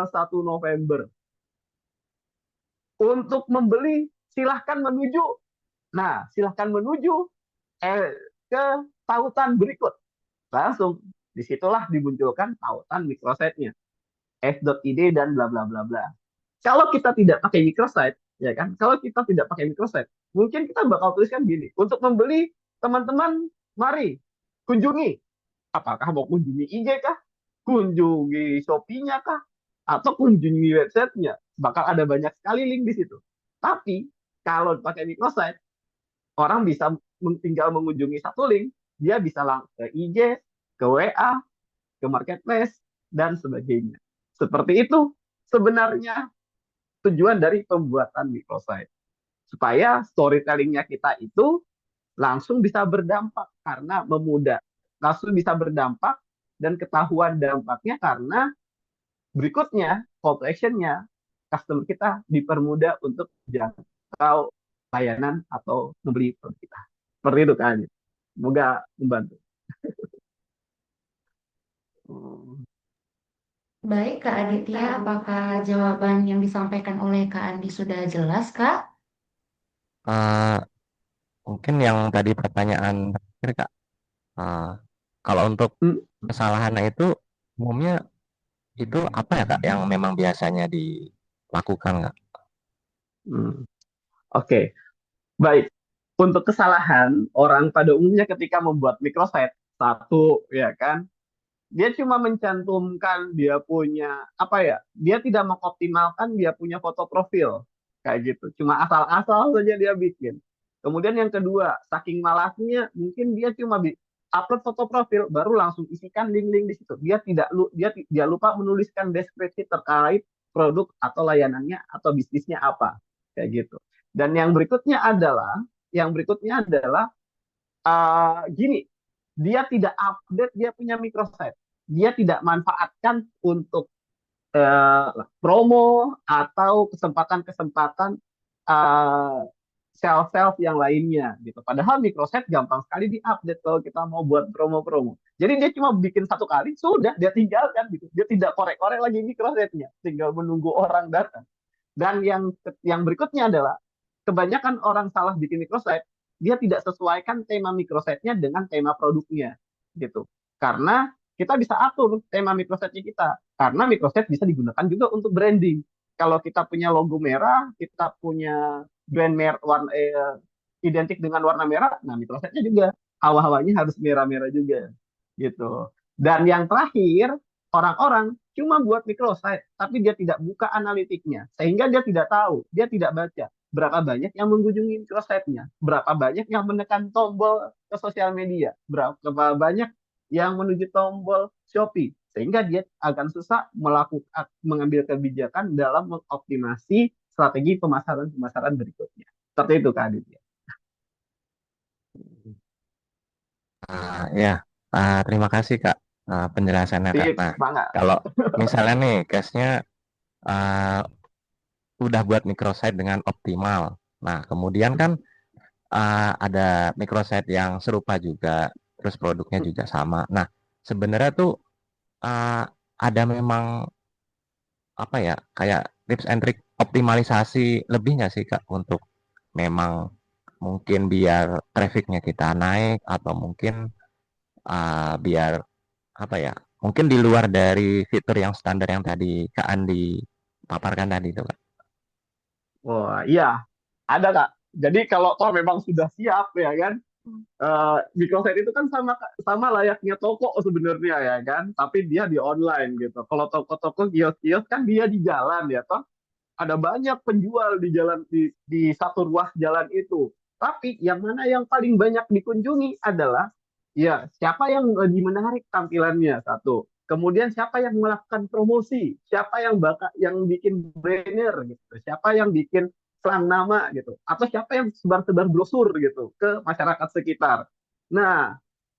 1 November. Untuk membeli silahkan menuju. Nah, silahkan menuju ke tautan berikut. Langsung disitulah dimunculkan tautan microsite-nya, f.id dan bla bla bla bla. Kalau kita tidak pakai microsite, ya kan? Kalau kita tidak pakai microsite, mungkin kita bakal tuliskan gini: untuk membeli, teman-teman, mari kunjungi. Apakah mau kunjungi IG kah? Kunjungi Shopee-nya kah? Atau kunjungi websitenya? Bakal ada banyak sekali link di situ. Tapi kalau pakai microsite, orang bisa tinggal mengunjungi satu link, dia bisa langsung ke IG, ke WA, ke marketplace, dan sebagainya. Seperti itu sebenarnya tujuan dari pembuatan microsite. Supaya storytellingnya kita itu langsung bisa berdampak karena memudah. Langsung bisa berdampak dan ketahuan dampaknya karena berikutnya call to action-nya customer kita dipermudah untuk jangkau layanan atau membeli produk kita. Seperti itu kan. Semoga membantu. Baik, Kak Aditya, apakah jawaban yang disampaikan oleh Kak Andi sudah jelas, Kak? Eh, Mungkin yang tadi pertanyaan terakhir Kak, eh, kalau untuk Hmm, kesalahannya itu umumnya itu apa ya Kak yang memang biasanya dilakukan Kak? hmm. Oke, okay. Baik. Untuk kesalahan orang pada umumnya ketika membuat microsite, satu, ya kan, dia cuma mencantumkan dia punya apa ya, dia tidak mengoptimalkan dia punya foto profil kayak gitu, cuma asal-asal saja dia bikin. Kemudian yang kedua, saking malasnya mungkin dia cuma upload foto profil baru langsung isikan link-link di situ, dia lupa menuliskan deskripsi terkait produk atau layanannya atau bisnisnya apa kayak gitu. Dan yang berikutnya adalah gini, dia tidak update dia punya microsite, dia tidak manfaatkan untuk uh, promo atau kesempatan-kesempatan uh, sales-sales yang lainnya gitu. Padahal microsite gampang sekali diupdate kalau kita mau buat promo-promo. Jadi dia cuma bikin satu kali, sudah dia tinggalkan gitu. Dia tidak korek-korek lagi microsite-nya, tinggal menunggu orang datang. Dan yang berikutnya adalah kebanyakan orang salah bikin microsite, dia tidak sesuaikan tema microsite-nya dengan tema produknya gitu. Karena kita bisa atur tema microsite-nya kita. Karena microsite bisa digunakan juga untuk branding. Kalau kita punya logo merah, kita punya brand merah identik dengan warna merah, nah microsite-nya juga hawa-hawanya harus merah-merah juga gitu. Dan yang terakhir, orang-orang cuma buat microsite, tapi dia tidak buka analitiknya, sehingga dia tidak tahu, dia tidak baca berapa banyak yang mengunjungi microsite-nya, berapa banyak yang menekan tombol ke sosial media, berapa banyak yang menuju tombol Shopee, sehingga dia akan susah mengambil kebijakan dalam mengoptimasi strategi pemasaran-pemasaran berikutnya. Seperti itu, Kak Aditya. Ya, terima kasih Kak, penjelasannya Kak. Tips, Nah, semangat. kalau misalnya nih case-nya uh, udah buat microsite dengan optimal. Nah, kemudian kan ada microsite yang serupa juga, terus produknya juga sama. Nah, sebenarnya tuh uh, ada memang apa ya, kayak tips and trick optimalisasi lebih nggak sih Kak untuk memang mungkin biar trafficnya kita naik atau mungkin biar apa ya, mungkin di luar dari fitur yang standar yang tadi Kak Andi paparkan tadi itu Kak. Wah, iya, ada Kak. Jadi kalau toh memang sudah siap ya kan, microsite itu kan sama sama layaknya toko sebenarnya ya kan, tapi dia di online gitu. Kalau toko-toko kios-kios kan dia di jalan ya toh, ada banyak penjual di jalan di satu ruas jalan itu. Tapi yang mana yang paling banyak dikunjungi adalah ya siapa yang lebih menarik tampilannya satu. Kemudian siapa yang melakukan promosi, siapa yang yang bikin banner gitu, siapa yang bikin selang nama gitu, atau siapa yang sebar-sebar brosur gitu ke masyarakat sekitar. Nah,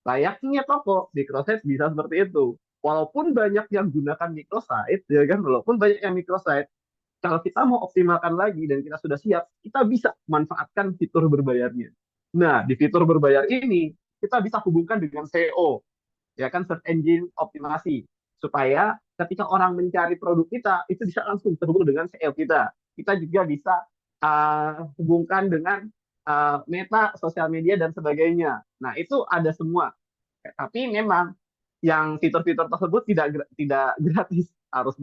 layaknya toko microsite bisa seperti itu. Walaupun banyak yang gunakan microsite, ya kan, walaupun banyak yang microsite, kalau kita mau optimalkan lagi dan kita sudah siap, kita bisa manfaatkan fitur berbayarnya. Nah, di fitur berbayar ini, kita bisa hubungkan dengan SEO, ya kan, search engine optimasi, supaya ketika orang mencari produk kita, itu bisa langsung terhubung dengan SEO kita. Kita juga bisa hubungkan dengan meta, sosial media, dan sebagainya. Nah, itu ada semua. Tapi memang yang fitur-fitur tersebut tidak gratis, harus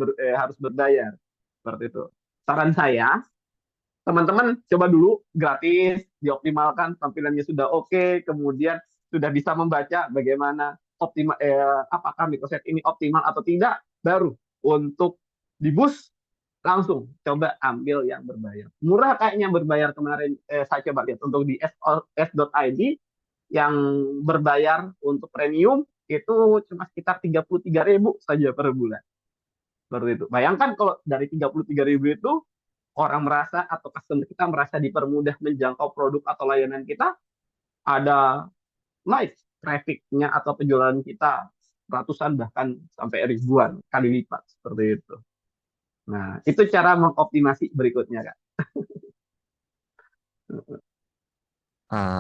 berbayar seperti itu. Saran saya, teman-teman coba dulu gratis, dioptimalkan tampilannya sudah oke, kemudian sudah bisa membaca bagaimana apakah microsite ini optimal atau tidak, baru untuk di bus langsung coba ambil yang berbayar. Murah kayaknya yang berbayar kemarin, saya coba lihat untuk di s.id yang berbayar untuk premium itu cuma sekitar 33.000 saja per bulan. Seperti itu. Bayangkan kalau dari 33.000 itu orang merasa atau customer kita merasa dipermudah menjangkau produk atau layanan kita, ada live trafficnya atau penjualan kita ratusan bahkan sampai ribuan kali lipat seperti itu. Nah, itu cara mengoptimasi berikutnya, Kak.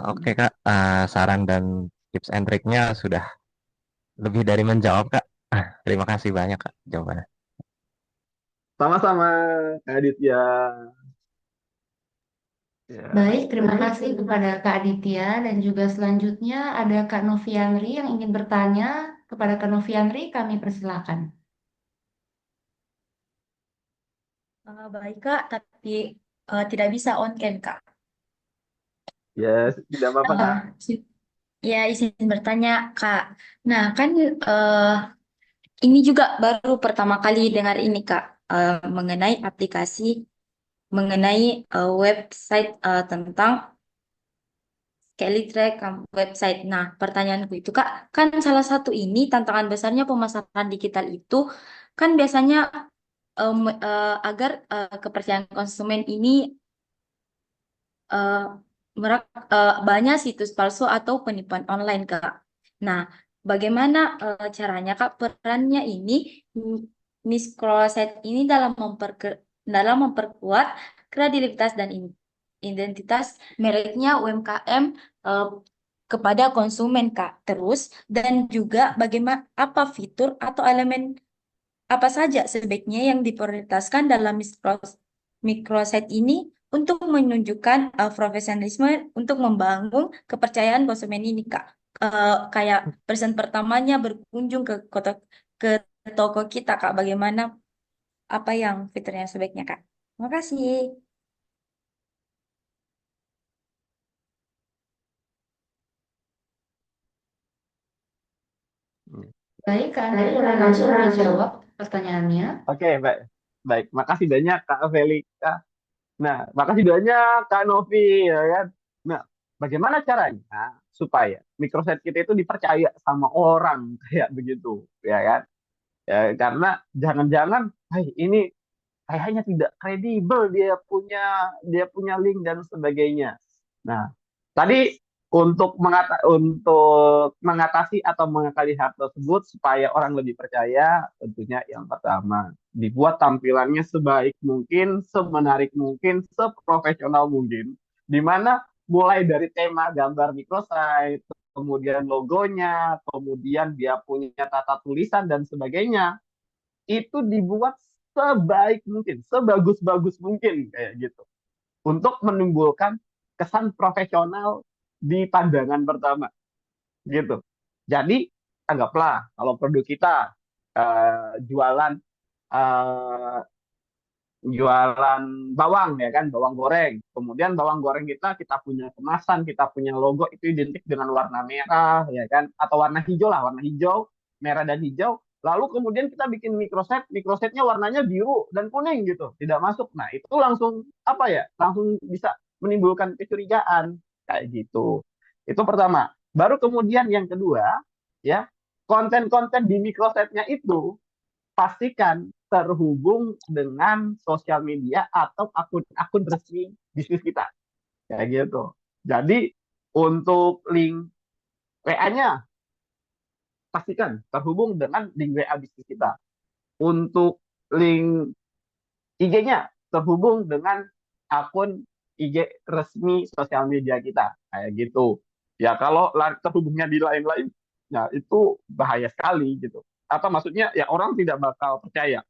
Oke Kak, saran dan tips and triknya sudah lebih dari menjawab Kak. Terima kasih banyak Kak jawabannya. Sama-sama, Kak Aditya. Ya. Baik, terima kasih kepada Kak Aditya dan juga selanjutnya ada Kak Novianri yang ingin bertanya. Kepada Kak Novianri, kami persilakan. Baik Kak, tapi tidak bisa on cam Kak. Ya, tidak apa-apa, Kak. Ah, ya izin bertanya Kak. Nah kan eh, ini juga baru pertama kali dengar ini Kak, mengenai aplikasi, mengenai website tentang Skellytrack website. Nah pertanyaanku itu Kak, kan salah satu ini tantangan besarnya pemasaran digital itu kan biasanya agar kepercayaan konsumen ini eh, banyak situs palsu atau penipuan online, Kak. Nah, bagaimana caranya, Kak, perannya ini mm, Miss Crossette ini dalam memperkuat kredibilitas dan identitas mereknya UMKM eh, kepada konsumen, Kak. Terus dan juga bagaimana apa fitur atau elemen apa saja sebaiknya yang diprioritaskan dalam microsite ini untuk menunjukkan profesionalisme untuk membangun kepercayaan konsumen ini, Kak. Kayak persen pertamanya berkunjung ke toko kita, Kak. Bagaimana apa yang fiturnya sebaiknya, Kak? Terima kasih. Baik, Kak Andi boleh langsung menjawab pertanyaannya. Oke, baik. Baik, makasih banyak Kak Felika. Nah, makasih banyak Kak Novi, ya kan. Nah, bagaimana caranya supaya microsite kita itu dipercaya sama orang kayak begitu, ya kan? Ya, karena jangan-jangan, hai ini kayaknya tidak kredibel, dia punya link dan sebagainya. Nah, tadi untuk mengatasi atau mengakali hal tersebut supaya orang lebih percaya, tentunya yang pertama, dibuat tampilannya sebaik mungkin, semenarik mungkin, seprofesional mungkin, di mana mulai dari tema gambar microsite, kemudian logonya, kemudian dia punya tata tulisan dan sebagainya, itu dibuat sebaik mungkin, sebagus-bagus mungkin kayak gitu untuk menimbulkan kesan profesional di pandangan pertama gitu. Jadi anggaplah kalau produk kita jualan eh, jualan bawang ya kan, bawang goreng. Kemudian bawang goreng kita punya kemasan, kita punya logo itu identik dengan warna merah ya kan, atau warna hijau lah, warna hijau, merah dan hijau. Lalu kemudian kita bikin microsite, microsite-nya warnanya biru dan kuning gitu, tidak masuk. Nah, itu langsung apa ya? Langsung bisa menimbulkan kecurigaan kayak gitu. Itu pertama. Baru kemudian yang kedua, ya, konten-konten di microsite-nya itu pastikan terhubung dengan sosial media atau akun-akun resmi bisnis kita. Kayak gitu. Jadi untuk link WA-nya pastikan terhubung dengan link WA bisnis kita. Untuk link IG-nya terhubung dengan akun IG resmi sosial media kita. Kayak gitu. Ya kalau terhubungnya di lain-lain, ya itu bahaya sekali gitu. Apa maksudnya? Ya orang tidak bakal percaya.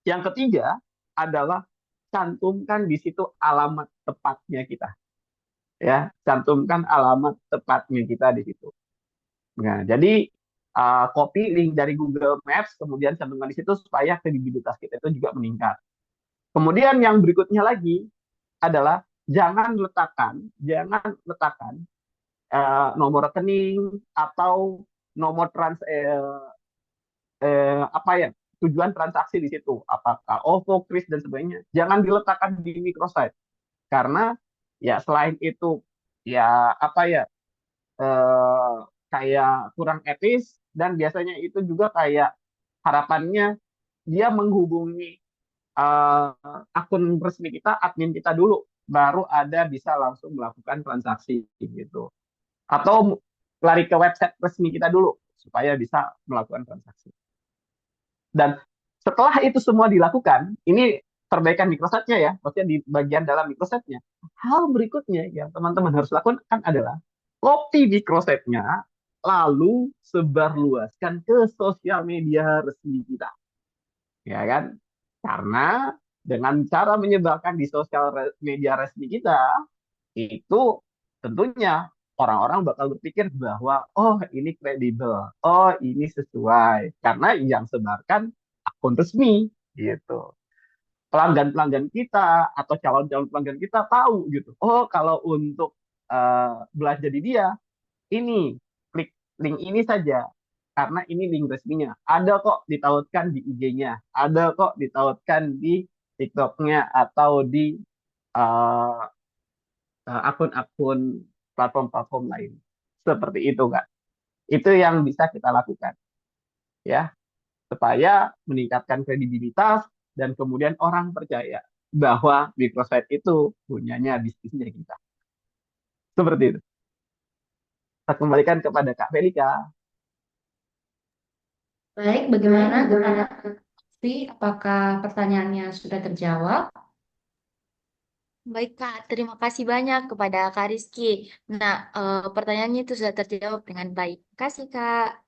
Yang ketiga adalah cantumkan di situ alamat tepatnya kita. Ya, cantumkan alamat tepatnya kita di situ. Nah, jadi copy link dari Google Maps, kemudian cantumkan di situ supaya kredibilitas kita itu juga meningkat. Kemudian yang berikutnya lagi adalah jangan letakkan nomor rekening atau nomor apa ya, tujuan transaksi di situ, apakah OVO, Kris dan sebagainya, jangan diletakkan di microsite karena ya selain itu ya apa ya, eh, kayak kurang etis dan biasanya itu juga kayak harapannya dia menghubungi eh, akun resmi kita, admin kita dulu, baru ada bisa langsung melakukan transaksi gitu, atau lari ke website resmi kita dulu supaya bisa melakukan transaksi. Dan setelah itu semua dilakukan, ini perbaikan microsite-nya ya, maksudnya di bagian dalam microsite-nya. Hal berikutnya yang teman-teman harus lakukan adalah copy microsite-nya, lalu sebarluaskan ke sosial media resmi kita. Ya kan? Karena dengan cara menyebarkan di sosial media resmi kita, itu tentunya orang-orang bakal berpikir bahwa oh ini kredibel, oh ini sesuai karena yang sebarkan akun resmi gitu. Pelanggan-pelanggan kita atau calon-calon pelanggan kita tahu gitu. Oh kalau untuk belanja di dia ini klik link ini saja karena ini link resminya. Ada kok ditautkan di IG-nya, ada kok ditautkan di TikTok-nya atau di uh, akun-akun platform-platform lain. Seperti itu, Kak. Itu yang bisa kita lakukan, ya, supaya meningkatkan kredibilitas dan kemudian orang percaya bahwa microsite itu punyanya bisnisnya kita. Seperti itu. Saya kembalikan kepada Kak Felika. Baik, bagaimana tanggapan apakah pertanyaannya sudah terjawab? Baik, Kak. Terima kasih banyak kepada Kak Rizky. Nah, pertanyaannya itu sudah terjawab dengan baik. Terima kasih, Kak.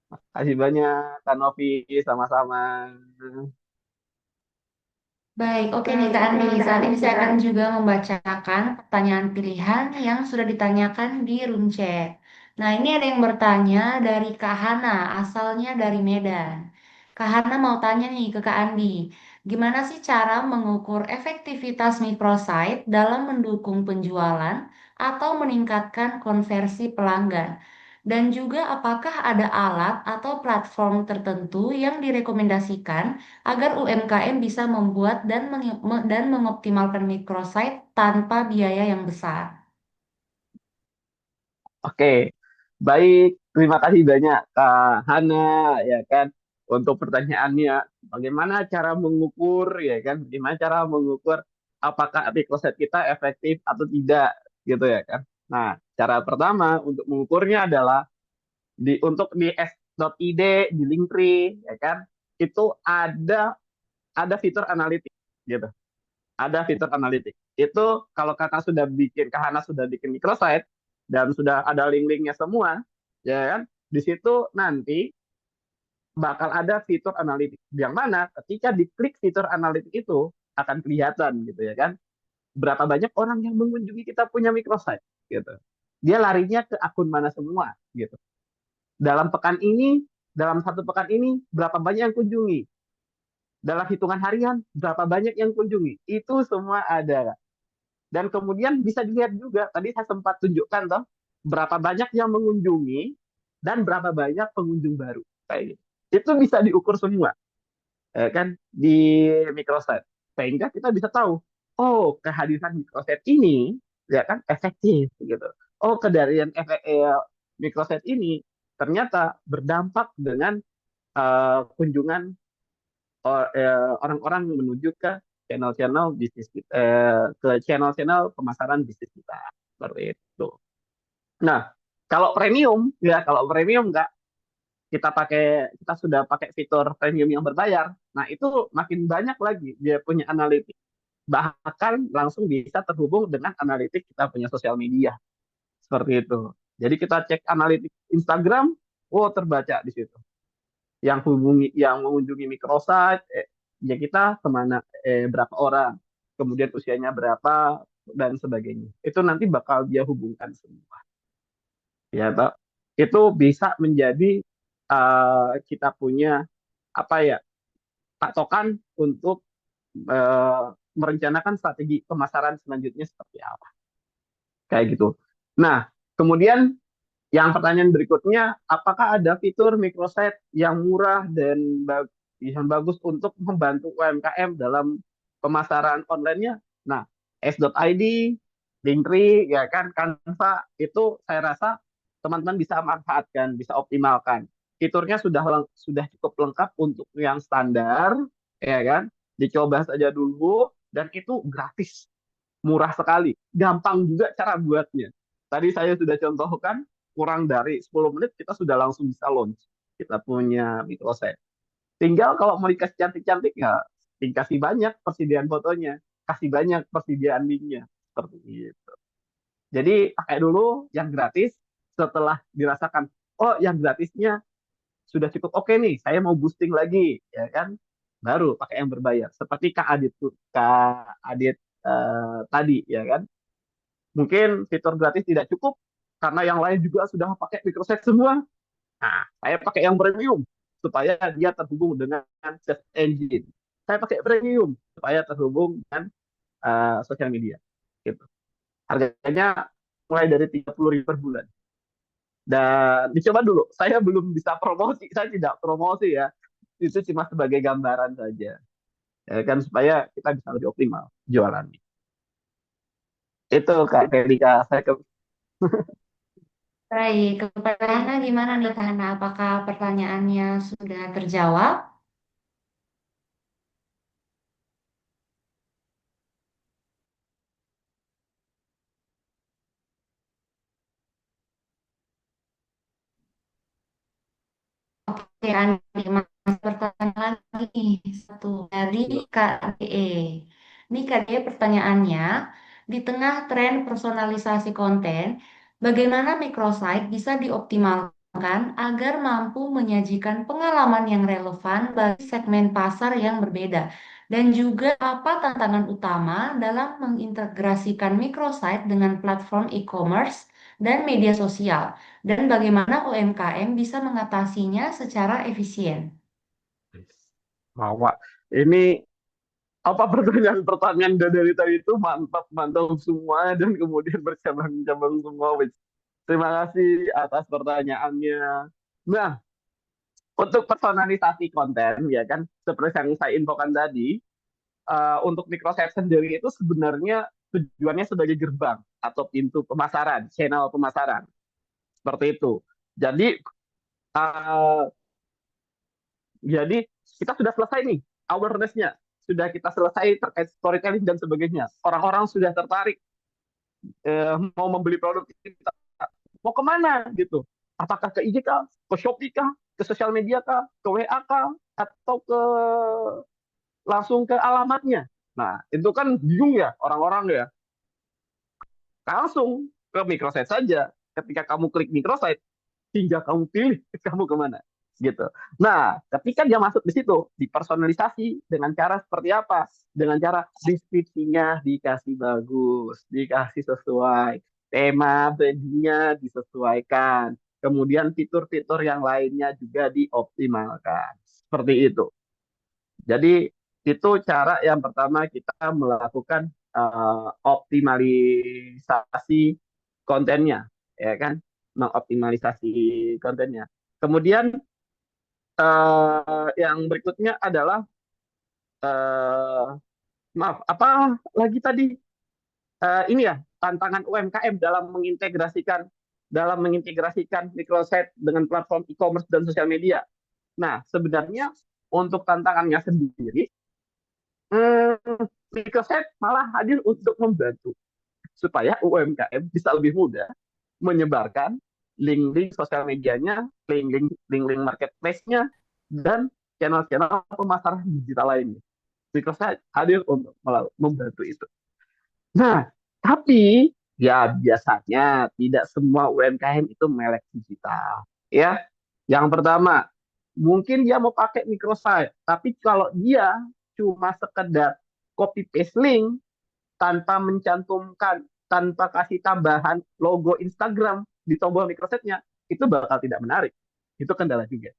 Terima kasih banyak, Kak Novi. Sama-sama. Baik, oke nih Kak Andi. Saat ini saya akan juga membacakan pertanyaan pilihan yang sudah ditanyakan di room chat. Nah, ini ada yang bertanya dari Kak Hana, asalnya dari Medan. Kak Hana mau tanya nih ke Kak Andi, gimana sih cara mengukur efektivitas microsite dalam mendukung penjualan atau meningkatkan konversi pelanggan? Dan juga apakah ada alat atau platform tertentu yang direkomendasikan agar UMKM bisa membuat dan mengoptimalkan microsite tanpa biaya yang besar. Oke, baik. Terima kasih banyak, Kak Hana, ya kan, untuk pertanyaannya. Bagaimana cara mengukur, ya kan? Bagaimana cara mengukur apakah microsite kita efektif atau tidak, gitu ya kan? Nah, Cara pertama untuk mengukurnya adalah untuk di s.id, di Linktree, ya kan, itu ada fitur analitik gitu. Ada fitur analitik. Itu kalau Kak Hana sudah bikin microsite dan sudah ada link-linknya semua, ya kan, di situ nanti bakal ada fitur analitik yang mana ketika diklik fitur analitik itu akan kelihatan gitu ya kan, berapa banyak orang yang mengunjungi kita punya microsite gitu. Dia larinya ke akun mana semua gitu. Dalam pekan ini, dalam satu pekan ini berapa banyak yang kunjungi. Dalam hitungan harian berapa banyak yang kunjungi. Itu semua ada. Dan kemudian bisa dilihat juga, tadi saya sempat tunjukkan toh, berapa banyak yang mengunjungi dan berapa banyak pengunjung baru. Kayak gitu. Itu bisa diukur semua, ya kan, di microsite. Sehingga kita bisa tahu, oh kehadiran microsite ini ya kan efektif gitu. Oh kehadiran microsite ini ternyata berdampak dengan kunjungan orang-orang menuju ke channel-channel bisnis kita, ke channel-channel pemasaran bisnis kita seperti itu. Nah, kalau premium nggak kita sudah pakai fitur premium yang berbayar. Nah, itu makin banyak lagi dia punya analitik. Bahkan langsung bisa terhubung dengan analitik kita punya sosial media seperti itu. Jadi kita cek analitik Instagram, oh terbaca di situ. Yang mengunjungi microsite, ya kita kemana, berapa orang, kemudian usianya berapa dan sebagainya. Itu nanti bakal dia hubungkan semua. Ya, Pak. Itu bisa menjadi kita punya apa ya, patokan untuk merencanakan strategi pemasaran selanjutnya seperti apa. Kayak gitu. Nah, kemudian yang pertanyaan berikutnya, apakah ada fitur microsite yang murah dan yang bagus untuk membantu UMKM dalam pemasaran online-nya? Nah, s.id, Linktree, ya kan, Canva, itu saya rasa teman-teman bisa manfaatkan, bisa optimalkan. Fiturnya sudah cukup lengkap untuk yang standar, ya kan, dicoba saja dulu, dan itu gratis, murah sekali, gampang juga cara buatnya. Tadi saya sudah contohkan, kurang dari 10 menit kita sudah langsung bisa launch. Kita punya microsite. Tinggal kalau mau dikasih cantik-cantik ya, dikasih banyak persediaan fotonya, kasih banyak persediaan linknya. Seperti itu. Jadi pakai dulu yang gratis, setelah dirasakan, oh yang gratisnya sudah cukup oke nih, saya mau boosting lagi, ya kan? Baru pakai yang berbayar. Seperti Kak Adit tadi, ya kan? Mungkin fitur gratis tidak cukup, karena yang lain juga sudah pakai microsite semua. Nah, saya pakai yang premium supaya dia terhubung dengan search engine. Saya pakai premium supaya terhubung dengan sosial media. Gitu. Harganya mulai dari 30.000 per bulan. Dan dicoba dulu. Saya belum bisa promosi, saya tidak promosi ya. Itu cuma sebagai gambaran saja. Ya kan, supaya kita bisa lebih optimal jualannya. Itu Kak Kelika, saya Baik, kepada Hana gimana nih Hana? Apakah pertanyaannya sudah terjawab? Oke, Andi, masih pertanyaan lagi nih. Satu dari Kak DE. Ini Kak DE pertanyaannya, di tengah tren personalisasi konten, bagaimana microsite bisa dioptimalkan agar mampu menyajikan pengalaman yang relevan bagi segmen pasar yang berbeda? Dan juga apa tantangan utama dalam mengintegrasikan microsite dengan platform e-commerce dan media sosial? Dan bagaimana UMKM bisa mengatasinya secara efisien? Mawak. Ini apa pertanyaan-pertanyaan dari tadi itu mantap mantap semua dan kemudian bercabang-cabang semua. Wis. Terima kasih atas pertanyaannya. Nah, untuk personalisasi konten ya kan, seperti yang saya infokan tadi, untuk microsite sendiri itu sebenarnya tujuannya sebagai gerbang atau pintu pemasaran, channel pemasaran seperti itu. Jadi uh, Jadi kita sudah selesai nih awareness-nya, sudah kita selesai terkait storytelling dan sebagainya. Orang-orang sudah tertarik mau membeli produk kita. mau kemana gitu. Apakah ke IG kah, ke Shopee kah, ke sosial media kah, ke WA kah, atau ke langsung ke alamatnya. Nah, itu kan bingung ya orang-orang ya. Langsung ke microsite saja. Ketika kamu klik microsite, tinggal kamu pilih kamu kemana gitu. Nah, ketika dia masuk di situ, dipersonalisasi dengan cara seperti apa? Dengan cara deskripsinya dikasih bagus, dikasih sesuai, tema brandingnya disesuaikan, kemudian fitur-fitur yang lainnya juga dioptimalkan. Seperti itu. Jadi itu cara yang pertama kita melakukan optimalisasi kontennya, ya kan? Mengoptimalisasi kontennya. Kemudian yang berikutnya adalah eh, maaf, apa lagi tadi? Ini ya tantangan UMKM dalam mengintegrasikan microsite dengan platform e-commerce dan sosial media. Nah, sebenarnya untuk tantangannya sendiri, Microsoft malah hadir untuk membantu supaya UMKM bisa lebih mudah menyebarkan link-link sosial medianya, link-link marketplace-nya, dan channel-channel pemasaran digital lainnya. Microsoft hadir untuk membantu itu. Nah, tapi ya biasanya tidak semua UMKM itu melek digital. Ya, yang pertama, mungkin dia mau pakai microsite, tapi kalau dia cuma sekedar copy paste link tanpa mencantumkan, tanpa kasih tambahan logo Instagram di tombol microsite-nya, itu bakal tidak menarik. Itu kendala juga,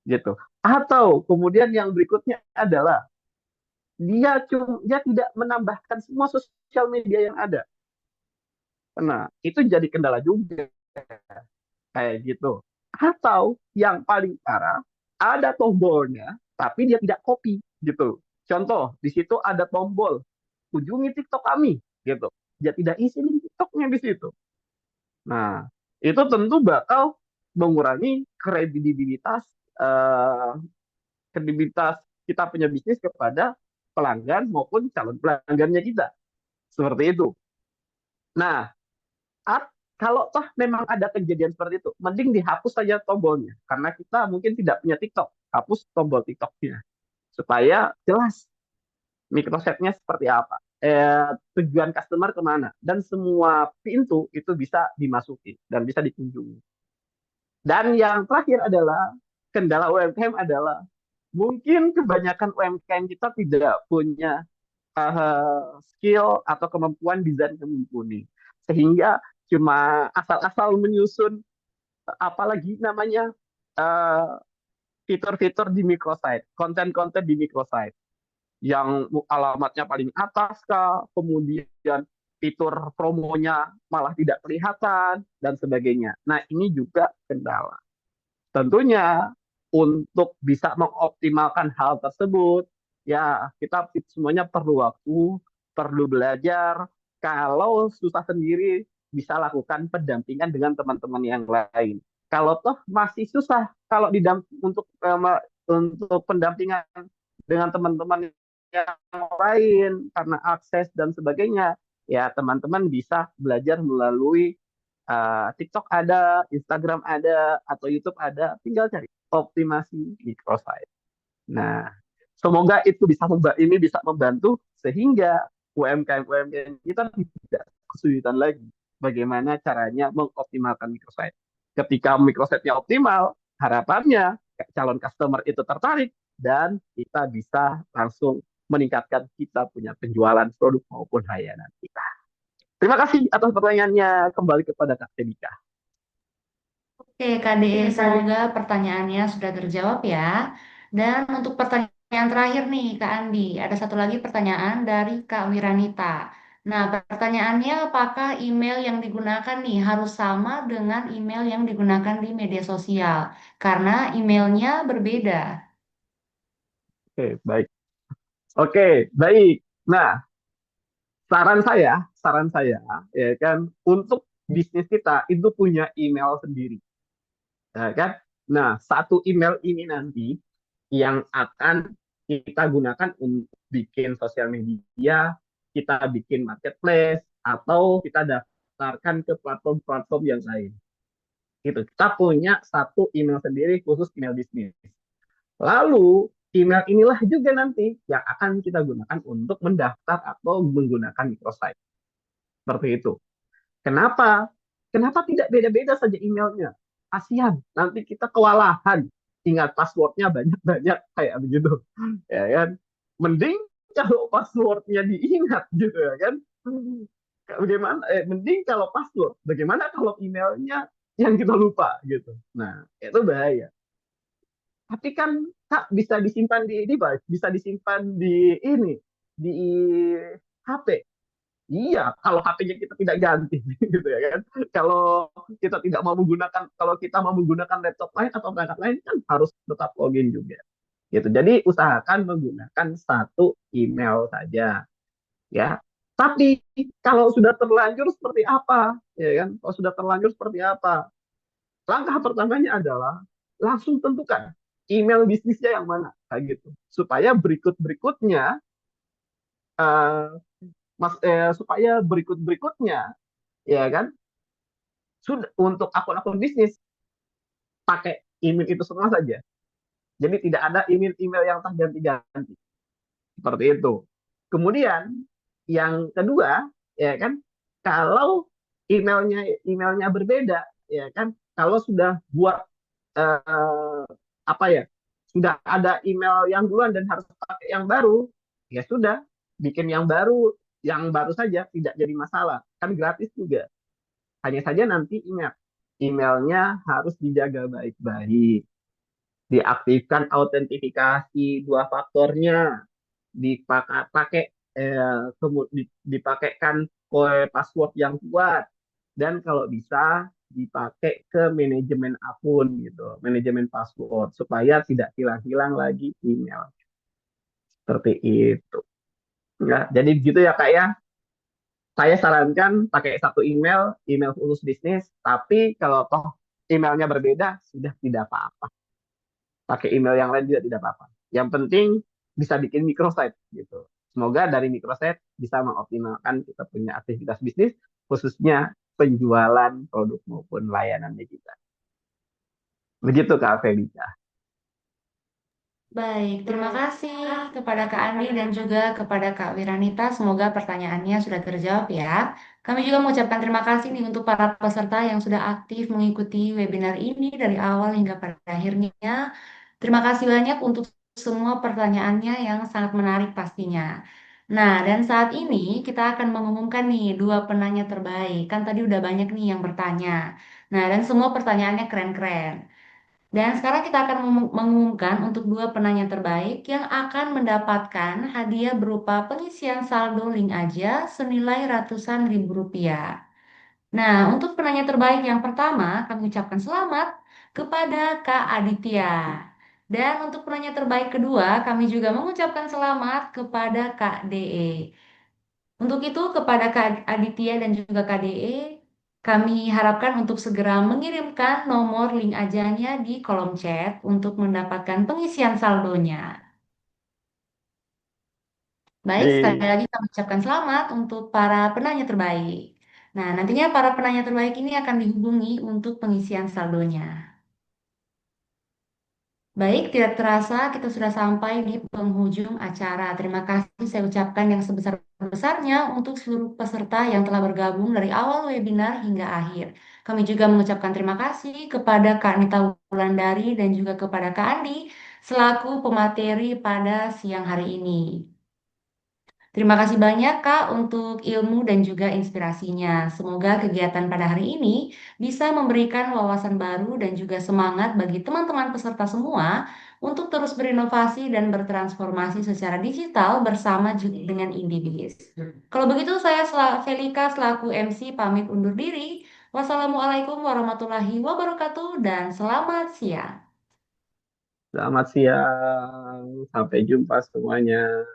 gitu. Atau kemudian yang berikutnya adalah dia tidak menambahkan semua sosial media yang ada. Nah, itu jadi kendala juga kayak gitu. Atau yang paling parah, ada tombolnya, tapi dia tidak copy gitu. Contoh, di situ ada tombol kunjungi TikTok kami gitu. Dia tidak isi link TikToknya di situ. Nah, itu tentu bakal mengurangi eh, kredibilitas kita punya bisnis kepada pelanggan maupun calon pelanggannya kita. Seperti itu. Nah, kalau toh memang ada kejadian seperti itu, mending dihapus saja tombolnya. Karena kita mungkin tidak punya TikTok, hapus tombol TikToknya. Supaya jelas microsite-nya seperti apa. Tujuan customer kemana. Dan semua pintu itu bisa dimasuki dan bisa dikunjungi. Dan yang terakhir adalah, kendala UMKM adalah, mungkin kebanyakan UMKM kita tidak punya skill atau kemampuan desain yang mumpuni. Sehingga cuma asal-asal menyusun apalagi namanya eh, fitur-fitur di microsite, konten-konten di microsite yang alamatnya paling atas kah, kemudian fitur promonya malah tidak kelihatan dan sebagainya. Nah, ini juga kendala. Tentunya untuk bisa mengoptimalkan hal tersebut, ya kita semuanya perlu waktu, perlu belajar. Kalau susah sendiri, bisa lakukan pendampingan dengan teman-teman yang lain. Kalau toh masih susah, kalau untuk pendampingan dengan teman-teman yang lain karena akses dan sebagainya, ya teman-teman bisa belajar melalui TikTok ada, Instagram ada, atau YouTube ada, tinggal cari optimasi microsite. Nah, semoga ini bisa membantu sehingga UMKM kita tidak kesulitan lagi bagaimana caranya mengoptimalkan microsite. Ketika microsite-nya optimal, harapannya calon customer itu tertarik dan kita bisa langsung meningkatkan kita punya penjualan produk maupun layanan kita. Terima kasih atas pertanyaannya. Kembali kepada Kak Sedika. Oke, KDE, semoga pertanyaannya sudah terjawab ya. Dan untuk pertanyaan terakhir nih, Kak Andi, ada satu lagi pertanyaan dari Kak Wiranita. Nah, pertanyaannya apakah email yang digunakan nih harus sama dengan email yang digunakan di media sosial? Karena emailnya berbeda. Oke, baik. Oke, baik. Nah, saran saya, ya kan, untuk bisnis kita itu punya email sendiri, ya kan? Nah, satu email ini nanti yang akan kita gunakan untuk bikin sosial media, kita bikin marketplace, atau kita daftarkan ke platform-platform yang lain. Gitu. Kita punya satu email sendiri khusus email bisnis. Lalu email inilah juga nanti yang akan kita gunakan untuk mendaftar atau menggunakan microsite. Seperti itu. Kenapa? Kenapa tidak beda-beda saja emailnya? Kasihan, nanti kita kewalahan. Ingat passwordnya banyak-banyak kayak begitu. Ya kan? Mending kalau passwordnya diingat gitu ya kan. Bagaimana? Mending kalau password. Bagaimana kalau emailnya yang kita lupa gitu. Nah, itu bahaya. Tapi kan Kak bisa disimpan di device, bisa disimpan di ini, di HP. Iya, kalau HP-nya kita tidak ganti, gitu ya kan. Kalau kita tidak mau menggunakan, kalau kita mau menggunakan laptop lain atau perangkat lain kan harus tetap login juga. Gitu. Jadi usahakan menggunakan satu email saja, ya. Tapi kalau sudah terlanjur seperti apa, ya kan? Kalau sudah terlanjur seperti apa? Langkah pertamanya adalah langsung tentukan email bisnisnya yang mana, kayak gitu. Supaya berikut-berikutnya, uh, supaya berikut-berikutnya, ya kan, sudah untuk akun-akun bisnis pakai email itu semua saja. Jadi tidak ada email-email yang terganti-ganti. Seperti itu. Kemudian yang kedua, ya kan, kalau emailnya berbeda, ya kan, kalau sudah buat apa ya, sudah ada email yang duluan dan harus pakai yang baru, ya sudah, bikin yang baru saja tidak jadi masalah, kan gratis juga. Hanya saja nanti ingat, emailnya harus dijaga baik-baik, diaktifkan autentifikasi dua faktornya, dipakai dipakaikan kode password yang kuat, dan kalau bisa dipakai ke manajemen akun gitu, manajemen password supaya tidak hilang-hilang lagi email. Seperti itu. Ya, jadi gitu ya Kak ya. Saya sarankan pakai satu email khusus bisnis, tapi kalau toh emailnya berbeda, sudah tidak apa-apa. Pakai email yang lain juga tidak apa-apa. Yang penting bisa bikin microsite gitu. Semoga dari microsite bisa mengoptimalkan kita punya aktivitas bisnis, khususnya penjualan produk maupun layanan digital. Begitu Kak Felika. Baik, terima kasih kepada Kak Andi dan juga kepada Kak Wiranita. Semoga pertanyaannya sudah terjawab ya. Kami juga mengucapkan terima kasih nih untuk para peserta yang sudah aktif mengikuti webinar ini dari awal hingga pada akhirnya. Terima kasih banyak untuk semua pertanyaannya yang sangat menarik pastinya. Nah, dan saat ini kita akan mengumumkan nih dua penanya terbaik. Kan tadi udah banyak nih yang bertanya. Nah, dan semua pertanyaannya keren-keren. Dan sekarang kita akan mengumumkan untuk dua penanya terbaik yang akan mendapatkan hadiah berupa pengisian saldo link aja senilai ratusan ribu rupiah. Nah, untuk penanya terbaik yang pertama, kami ucapkan selamat kepada Kak Aditya. Dan untuk penanya terbaik kedua, kami juga mengucapkan selamat kepada Kak DE. Untuk itu, kepada Kak Aditya dan juga Kak DE, kami harapkan untuk segera mengirimkan nomor link ajannya di kolom chat untuk mendapatkan pengisian saldonya. Baik, sekali Di lagi kami ucapkan selamat untuk para penanya terbaik. Nah, nantinya para penanya terbaik ini akan dihubungi untuk pengisian saldonya. Baik, tidak terasa kita sudah sampai di penghujung acara. Terima kasih saya ucapkan yang sebesar-besarnya untuk seluruh peserta yang telah bergabung dari awal webinar hingga akhir. Kami juga mengucapkan terima kasih kepada Kak Nita Wulandari dan juga kepada Kak Andi selaku pemateri pada siang hari ini. Terima kasih banyak Kak untuk ilmu dan juga inspirasinya. Semoga kegiatan pada hari ini bisa memberikan wawasan baru dan juga semangat bagi teman-teman peserta semua untuk terus berinovasi dan bertransformasi secara digital bersama dengan Indibis. Kalau begitu saya Felika selaku MC pamit undur diri. Wassalamualaikum warahmatullahi wabarakatuh dan selamat siang. Selamat siang, sampai jumpa semuanya.